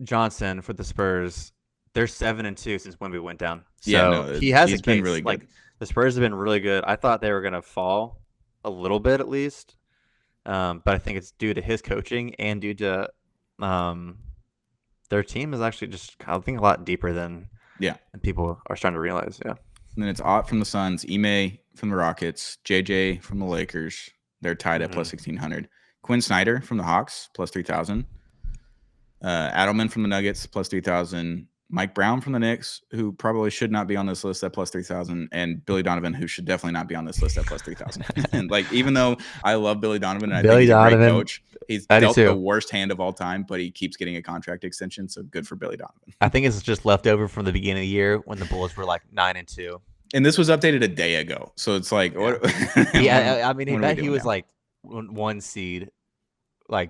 Johnson for the Spurs. They're 7-2 since when we went down. So he has been really good. Like, the Spurs have been really good. I thought they were going to fall a little bit at least, but I think it's due to his coaching and due to their team is actually just, I think, a lot deeper than people are starting to realize. Yeah. And then it's Ott from the Suns, Ime from the Rockets, JJ from the Lakers. They're tied at plus 1,600. Quinn Snyder from the Hawks, plus 3,000. Adelman from the Nuggets, plus 3,000. Mike Brown from the Knicks, who probably should not be on this list, at plus 3,000. And Billy Donovan, who should definitely not be on this list, at plus 3,000. And like, even though I love Billy Donovan, and I think he's a great coach, he's dealt the worst hand of all time, but he keeps getting a contract extension. So good for Billy Donovan. I think it's just leftover from the beginning of the year when the Bulls were like 9-2. And this was updated a day ago. So it's like, what? Yeah, I mean, I bet he was like 1 seed, like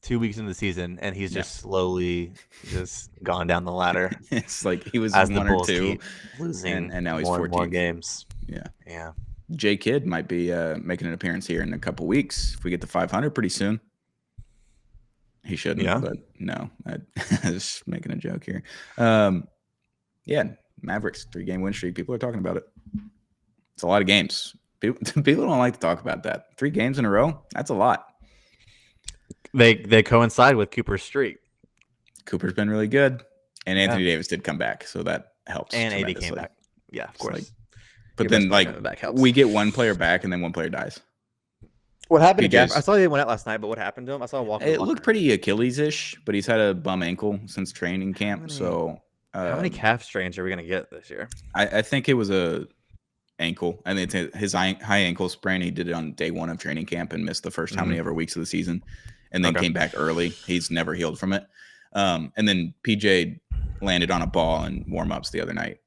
2 weeks into the season, and he's just slowly just gone down the ladder. It's like he was 1 or 2 losing, and now he's 14 more games. Yeah. J Kidd might be making an appearance here in a couple weeks if we get to 500 pretty soon. He shouldn't, but no, I was making a joke here. Mavericks 3-game win streak. People are talking about it. It's a lot of games. People don't like to talk about that. 3 games in a row. That's a lot. They coincide with Cooper's streak. Cooper's been really good, and Anthony Davis did come back, so that helps. And AD came back. Yeah, of course. Like, but then, we get one player back, and then one player dies. What happened to Gafford? I saw he went out last night, but what happened to him? I saw him walking. It looked pretty Achilles-ish, but he's had a bum ankle since training camp. How many calf strains are we gonna get this year? I think it was a ankle. I mean, it's his high ankle sprain. He did it on day 1 of training camp and missed the first how many ever weeks of the season, and then came back early. He's never healed from it. And then PJ landed on a ball in warm-ups the other night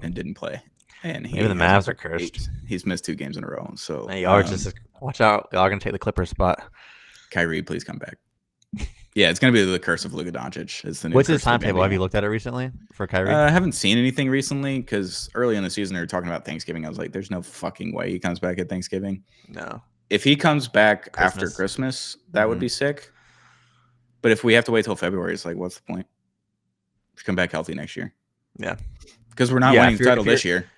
and didn't play. And maybe the Mavs are cursed. He's missed 2 games in a row. So y'all just watch out. Y'all are gonna take the Clippers spot. Kyrie, please come back. Yeah, it's gonna be the curse of Luka Doncic. It's the new What's his timetable? Have you looked at it recently for Kyrie? I haven't seen anything recently because early in the season they were talking about Thanksgiving. I was like, "There's no fucking way he comes back at Thanksgiving." No. If he comes back after Christmas, that would be sick. But if we have to wait till February, it's like, what's the point? Just come back healthy next year. Yeah, because we're not winning the title this year.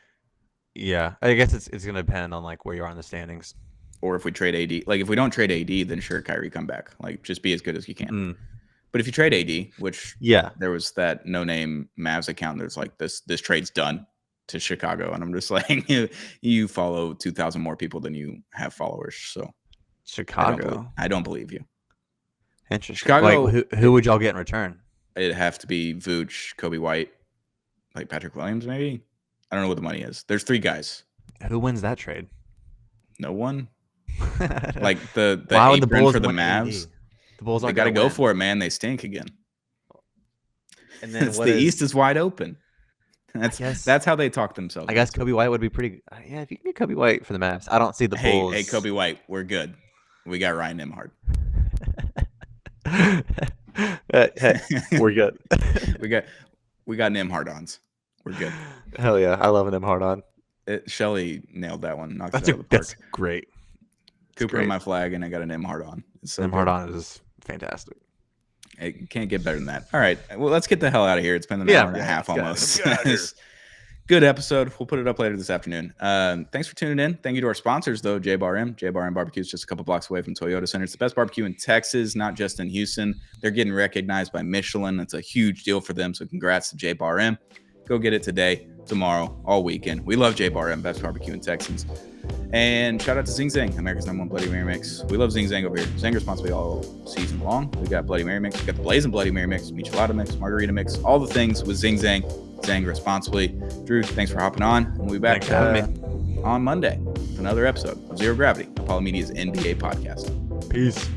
Yeah, I guess it's gonna depend on like where you are in the standings. Or if we trade AD, like if we don't trade AD, then sure, Kyrie come back. Like just be as good as you can. But if you trade AD, which there was that no-name Mavs account that's like this trade's done to Chicago, and I'm just like, you follow 2,000 more people than you have followers. So Chicago, I don't believe you. Interesting. Chicago, like, who would y'all get in return? It'd have to be Vooch, Kobe White, like Patrick Williams, maybe. I don't know what the money is. There's 3 guys. Who wins that trade? No one. Like the Why would the Bulls for the Mavs. The Bulls They aren't got to gonna go win. for it, man. They stink again. And then The East is wide open. That's how they talk themselves. I guess Kobe White would be pretty. Yeah, if you can get Kobe White for the Mavs, I don't see the Bulls. Hey, Kobe White, we're good. We got Ryan Nembhard. Hey, we're good. we got Nembhard-ons. We're good. Hell yeah, I love an Nembhard on. Shelly nailed that one. Knocked it out of the park. That's great. Cooper in my flag, and I got an Nembhard on. So Nembhard on is fantastic. It can't get better than that. All right, well, let's get the hell out of here. It's been an hour and a half almost. Good episode. We'll put it up later this afternoon. Thanks for tuning in. Thank you to our sponsors, though, J-Bar M. J-Bar M Barbecue is just a couple blocks away from Toyota Center. It's the best barbecue in Texas, not just in Houston. They're getting recognized by Michelin. That's a huge deal for them, so congrats to J-Bar M. Go get it today, tomorrow, all weekend. We love J-Bar M, best barbecue in Texans. And shout out to Zing Zang, America's #1 Bloody Mary Mix. We love Zing Zang over here. Zang responsibly all season long. We got Bloody Mary Mix. We got the Blazing Bloody Mary Mix, Michelada Mix, Margarita Mix, all the things with Zing Zang. Zang responsibly. Drew, thanks for hopping on. We'll be back on Monday with another episode of Zero Gravity, Apollo Media's NBA podcast. Peace.